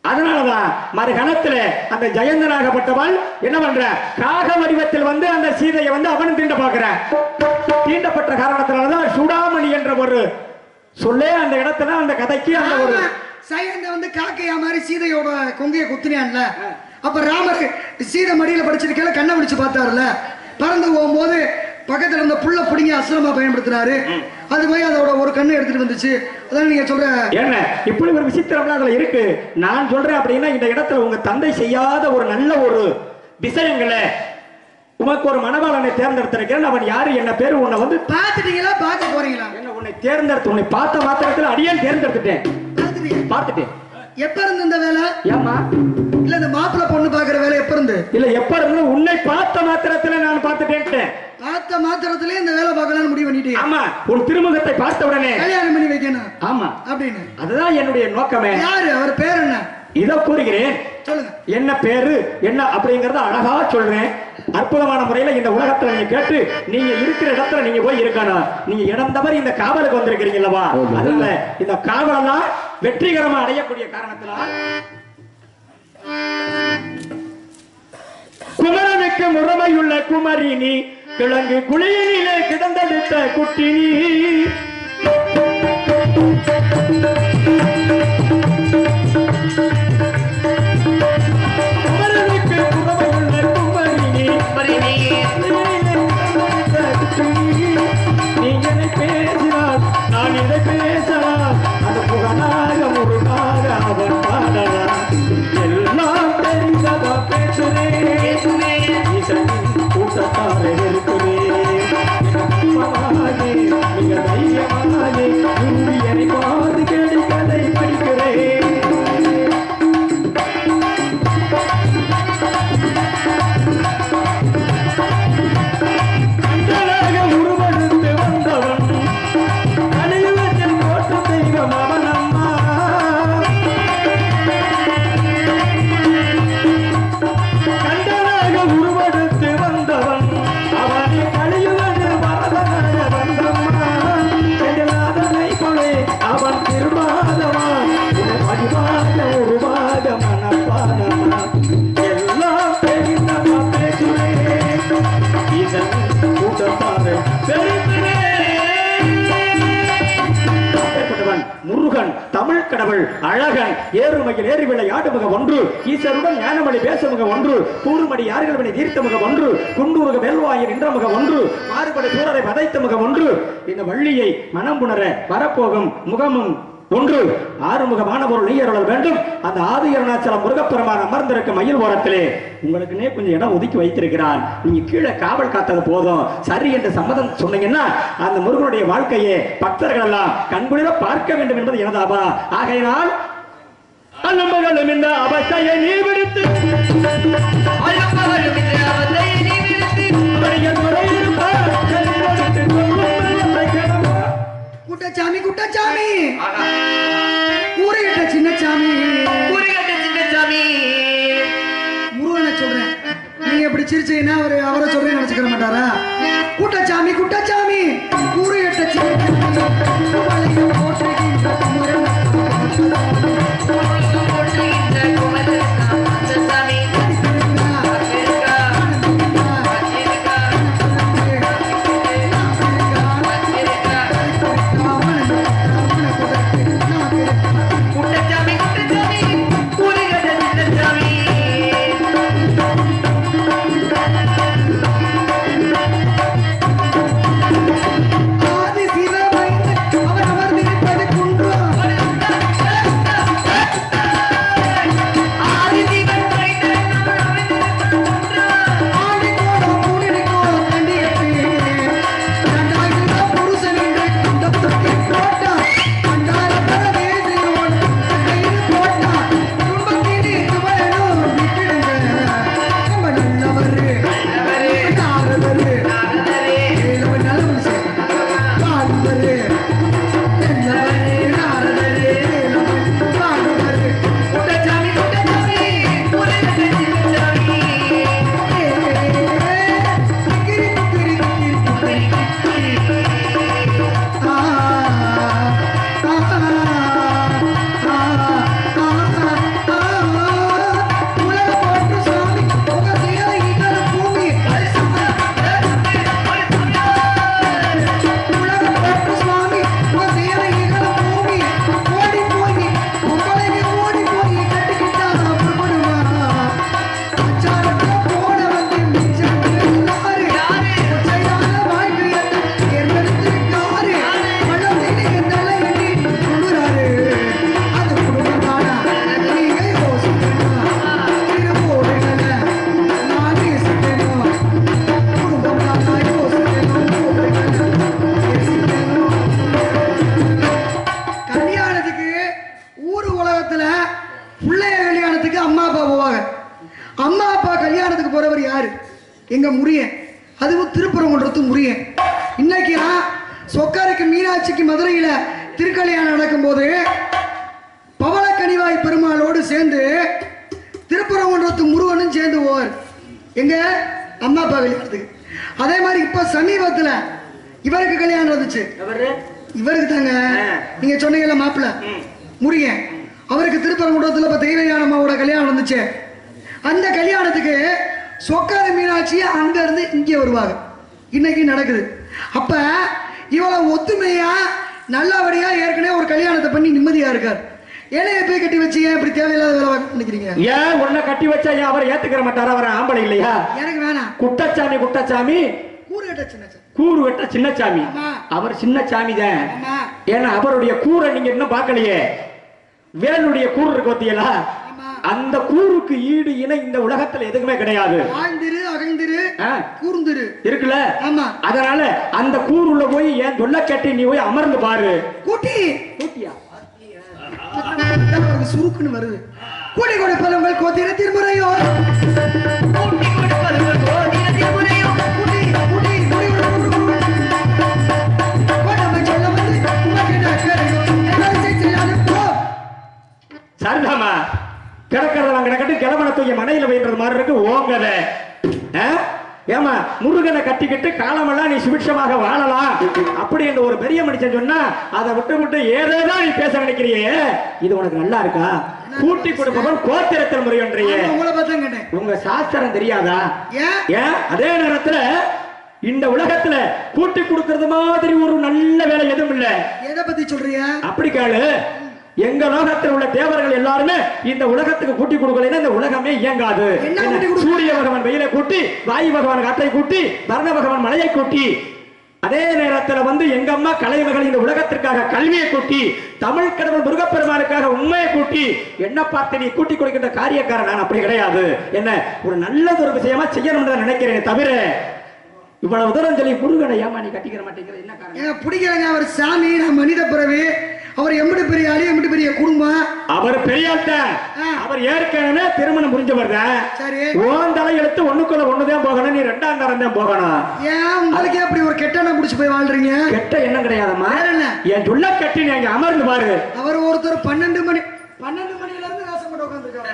Speaker 1: அதனாலதான் மறுகணத்துல அந்த ஜெயந்தனாகப்பட்டவள் என்ன பண்ற, காக வடிவத்தில் வந்து அந்த சீதையை வந்து அவன் தீண்ட பாக்குறான். தீண்டப்பட்ட காரணத்தினாலதான் சூடாமணி என்ற ஒரு சொல்லே அந்த இடத்துல அந்த கதைக்கு அந்த ஒரு
Speaker 3: சையந்த வந்து காக்கையா மாதிரி சீதையோட கொங்கைய குத்தினான்ல. அப்ப ராமர் சீதை மடியில படிச்சிருக்கல, கண்ணை பிடிச்சு பார்த்தாருல. பறந்து போகும்போது பக்கத்துல இருந்த புள்ள பிடிங்க அசுரமா பயன்படுத்தினாரு. அது போய் அதோட ஒரு கண்ணை எடுத்துட்டு வந்துச்சு. அதான் நீங்க சொல்ற
Speaker 1: என்ன இப்படி ஒரு விசித்திரம் அதுல இருக்கு. நான் சொல்றேன் அப்படின்னா இந்த இடத்துல உங்க தந்தை செய்யாத ஒரு நல்ல ஒரு விஷயங்களை உனக்கு ஒரு மனவாளனை தேர்ந்தெடுத்திருக்கிறேன். அவன் யாரு, என்ன பேரு, உன்னை வந்து
Speaker 3: பாத்துட்டீங்களா, பார்க்க போறீங்களா?
Speaker 1: என்ன உன்னை தேர்ந்தெடுத்து உன்னை பார்த்த மாத்திரத்தில் அடியான் தேர்ந்தெடுத்துட்டேன். பார்த்துட்டேன்.
Speaker 3: எப்ப இருந்து இந்த வேலை?
Speaker 1: ஏமா
Speaker 3: இல்ல இந்த மாப்பிள்ள பொண்ணு பாக்குற வேலை எப்ப இருந்து?
Speaker 1: இல்ல எப்ப இருந்து உன்னை பார்த்த மாத்திரத்துல நான் பார்த்துட்டேன்.
Speaker 3: பார்த்த மாத்திரத்திலே இந்த வேலை பார்க்கலாம்னு முடிவு பண்ணிட்டேன்.
Speaker 1: ஆமா, உன் திருமுகத்தை பார்த்த உடனே
Speaker 3: கல்யாணம் பண்ணி வைக்கணும்.
Speaker 1: ஆமா
Speaker 3: அப்படின்னு
Speaker 1: அதுதான் என்னுடைய நோக்கமே.
Speaker 3: யாரு அவர் பேர் என்ன?
Speaker 1: இத கூறுகிறேன்.
Speaker 3: சொல்லுங்க.
Speaker 1: என்ன பேரு என்ன அப்படிங்கறத அழகா சொல்றேன். அற்புதமான முறையில இந்த உலகத்துல நீங்க கேட்டு நீங்க இருக்கிற இடத்துல நீங்க போய் இருக்கணும். நீங்க இடம் தவறி இந்த காவலுக்கு வந்திருக்கிறீங்களா, அதனால இந்த காவலெல்லாம் வெற்றிகரமா அடையக்கூடிய காரணத்தினால் குமரனுக்கு முறைமையுள்ள குமரினி கிழங்கு குளியிலே கிடந்தெடுத்த குட்டினி பாது கேடு எல்லாம் தெரிந்தவா பேசுறேன் இதன் கூட்டத்தாரு அப்பேற்பட்டவன் முருகன் தமிழ் கடவுள் அழகன் ஏறுமையில் ஏறி விளையாடு முக ஒன்று ஈசருடன் ஞானமணி பேசுமுக ஒன்று கூறுமடி யார்களவனை தீர்த்த முக ஒன்று குண்டூருக வெல்வாயின் நின்ற முக ஒன்று மாறுபடி சூரரை பதைத்த முக ஒன்று இந்த வள்ளியை மனம் புணர வரப்போகும் முகமும் ஒன்று ஆறுமுகமான பொருள் நீயருளல் வேண்டும். அந்த ஆதி அருணாச்சலம் முருகப்பெருமான் அமர்ந்திருக்கும் மயில் ஓரத்திலே உங்களுக்குன்னே கொஞ்சம் இடம் ஒதுக்கி வைத்திருக்கிறான். நீங்க கீழே காவல் காத்தது போதும் சரி என்று சம்மதம் சொன்னீங்கன்னா அந்த முருகனுடைய வாழ்க்கையை பக்தர்கள் எல்லாம் கண்குளிர பார்க்க வேண்டும் என்பது எனது ஆபா. ஆகையினால் அலம்பகளும் இந்த அவஸ்தையை நீ விடுத்து
Speaker 3: குட்டச்சாமி குட்டச்சாமி ஊரையிட்ட சின்னச்சாமி முருகனை சொல்றேன். நீங்க எப்படி சிரிச்சீங்கன்னா அவரை சொல்றேன்னு நினைச்சுக்கிற மாட்டாரா? குட்டச்சாமி குட்டச்சாமி ஊரையிட்ட சின்னச்சாமி எங்க முறியன், அதுவும் திருப்பரங்குன்றத்து முறியன். இன்னைக்கு சொக்காருக்கு மீனாட்சிக்கு மதுரையில திருக்கல்யாணம் நடக்கும்போது பவளக்கனிவாய் பெருமாளோடு சேர்ந்து திருப்பரங்குன்றத்து முருகனும் சேர்ந்து போவார் எங்க அம்மா அப்பா கல்யாணத்துக்கு. அதே மாதிரி இப்ப சமீபத்துல இவருக்கு கல்யாணம் வந்துச்சு. இவருக்கு தாங்க நீங்க சொன்னீங்கல்ல மாப்பிள்ள முருகன், அவருக்கு திருப்பரங்குன்றத்துல இப்ப தெய்வயான அம்மாவோட கல்யாணம் வந்துச்சு. அந்த கல்யாணத்துக்கு சொக்கார மீனாட்சி அங்க இருந்து இங்கே வருவாங்க. இன்னைக்கு நடக்குது. அப்ப இவ்வளவு ஒத்துமையா நல்லபடியா ஏற்கனவே ஒரு கல்யாணத்தை பண்ணி நிம்மதியா இருக்கார். ஏழைய போய் கட்டி வச்சு ஏன் இப்படி தேவையில்லாத வேலை நினைக்கிறீங்க? ஏன் உன்னை கட்டி வச்சா ஏன் அவரை ஏத்துக்கிற மாட்டாரா? அவர் ஆம்பளை இல்லையா? எனக்கு வேணாம். குட்டச்சாமி குட்டச்சாமி கூறு வெட்ட சின்னச்சாமி. அவர் சின்னச்சாமி தான். ஏன்னா அவருடைய கூரை நீங்க இன்னும் பார்க்கலையே. வேலுடைய கூறு இருக்கு பார்த்தீங்களா? அந்த கூருக்கு ஈடு இணை இந்த உலகத்துல எதுக்குமே கிடையாது. இருக்குல்ல? அதனால அந்த கூருள்ள போய் ஏன் சொல்ல கேட்டி நீ போய் அமர்ந்து பாரு. கூட்டி கூட்டியா சுருக்குன்னு வருது. கூடி கொடுப்பது உங்கள் கோத்திர திருமுறையோ சரிதாமா. கிடக்கிறத கிடக்கட்டு கிழவனை தூக்கி மனையில வைன்றது மாதிரி இருக்கு ஓங்கத. ஏமா முருகனை கட்டிக்கிட்டு காலமெல்லாம் நீ சுபிட்சமாக வாழலாம் அப்படி என்று ஒரு பெரிய மனுஷன் சொன்னா அதை விட்டு விட்டு ஏதேதான் நீ பேச நினைக்கிறியே. இது உனக்கு நல்லா இருக்கா?
Speaker 1: கூட்டி கொடுப்பவன் கோத்திரத்தில் முறையொன்றைய
Speaker 3: ஆமா, உங்களை பார்த்தா கேட்டேன்.
Speaker 1: உங்க சாஸ்திரம் தெரியாதா?
Speaker 3: ஏன்
Speaker 1: ஏன் அதே நேரத்துல இந்த உலகத்துல கூட்டி கொடுக்கறது மாதிரி ஒரு நல்ல வேலை எதுவும் இல்ல.
Speaker 3: எதை பத்தி சொல்றீங்க?
Speaker 1: அப்படி கேளு. எங்க லோகத்தில் உள்ள தேவர்கள் எல்லாருமே இந்த உலகத்துக்கு கூட்டி கொடுக்கலைன்னா இந்த உலகமே இயங்காது.
Speaker 3: என்ன கூட்டி கொடுக்க?
Speaker 1: சூரிய பகவான் வெயிலை கூட்டி, வாயு பகவான் காற்றை கூட்டி, வர்ண பகவான் மழையை கூட்டி, அதே நேரத்துல எங்க அம்மா கலைமகள் இந்த உலகத்திற்காக கல்வியை கூட்டி, தமிழ் கடவுள் முருகப்பெருமானுக்காக உண்மையை கூட்டி, என்ன பார்த்து நீ கூட்டி கொடுக்கின்ற காரியக்காரன் நான் அப்படி கிடையாது. என்ன ஒரு நல்லதொரு விஷயமா செய்யணும்னு நினைக்கிறேன் தவிர இவ்வளவு தூரம் சொல்லி முருகனை ஏமா நீ கட்டிக்கிற மாட்டேங்கிற என்ன காரணம்?
Speaker 3: பிடிக்கிறேங்க. அவர் சாமி, நான் மனித பிறவி. அவர் எம்படி பெரிய ஆளு, எம்படி பெரிய குடும்பம்.
Speaker 1: அவர் பெரியாட்ட அவர் ஏற்கனவே திருமணம் புரிஞ்சவர் தான்.
Speaker 3: சரி,
Speaker 1: ஓன் தலை எடுத்து ஒண்ணுக்குள்ள ஒண்ணுதான் போகணும், நீ ரெண்டாம் தரம் தான் போகணும்.
Speaker 3: ஏன் உங்களுக்கே அப்படி ஒரு கெட்டெண்ணம் பிடிச்சு போய் வாழ்றீங்க?
Speaker 1: கெட்ட எண்ணம் கிடையாதுமா.
Speaker 3: வேற என்ன?
Speaker 1: என் சொல்ல கட்டி நீ அங்க அமர்ந்து பாரு.
Speaker 3: அவர் ஒருத்தர் 12 மணில இருந்து ராசம் போட்டு உட்கார்ந்திருக்காரு.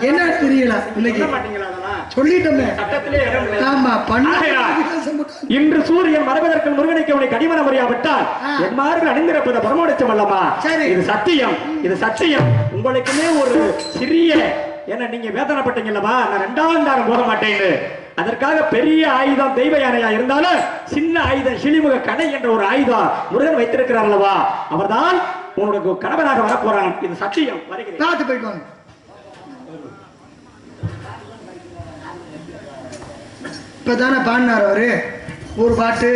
Speaker 3: என்ன தெரியல இன்னைக்கு
Speaker 1: சொல்ல மாட்டீங்களா அதெல்லாம்?
Speaker 3: சொல்லிட்டோமே.
Speaker 1: சட்டத்திலே இடம் இல்லை.
Speaker 3: ஆமா, 12
Speaker 1: ஆகையால்
Speaker 3: மணிக்கு ராசம் போட்டு.
Speaker 1: இன்று சூரியன் மரபதற்கு முருகனுக்கு அவனை கடிமன முறையாவிட்டால் என் மார்கள் அணிந்திருப்பது பரமோடிச்சம் அல்லமா?
Speaker 3: சரி.
Speaker 1: இது சத்தியம், இது சத்தியம். உங்களுக்குமே ஒரு சிறிய என்ன நீங்க வேதனைப்பட்டீங்கல்லவா, நான் ரெண்டாம் தாரம் போக மாட்டேன்னு. அதற்காக பெரிய ஆயுதம் தெய்வ யானையா இருந்தாலும் சின்ன ஆயுதம் சிலிமுக கடை என்ற ஒரு ஆயுதம் முருகன் வைத்திருக்கிறார் அல்லவா, அவர்தான் உனக்கு கணவனாக வரப்போறான். இது சத்தியம். வருகிறேன்.
Speaker 3: காத்து போயிட்டு வாங்க. இப்பதானே பாடினார் அவரு ஒரு பாட்டு.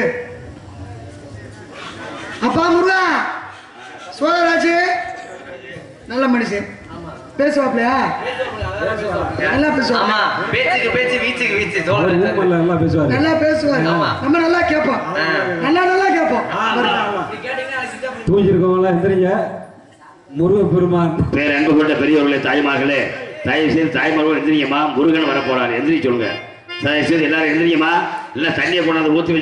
Speaker 3: அப்பா முருகா, சோழராஜு நல்ல மனுஷன், பேசுவாப்லையா? நல்லா பேசுவாங்க.
Speaker 2: ஆமா, பேச்சுக்கு பேச்சு, வீச்சுக்கு வீச்சு. தோழர்
Speaker 4: நல்லா பேசுவாரு.
Speaker 3: நல்லா பேசுவாரு.
Speaker 2: ஆமா.
Speaker 3: நம்ம நல்லா கேட்போம். நல்லா கேட்போம்.
Speaker 4: தூங்கிருக்கவங்களா எந்திரிங்க. முருகப்பெருமான்
Speaker 5: பேர் அன்பு கொண்ட பெரியவர்களே, தாய்மார்களே, தயவு செய்து தாய்மார்கள் எந்திரிங்கம்மா. முருகன் வரப்போறாரு, எந்திரி சொல்லுங்க. தயவு செய்து எல்லாரும் எந்திரிங்கம்மா. இல்ல தண்ணியை கொண்டாந்து ஊற்றி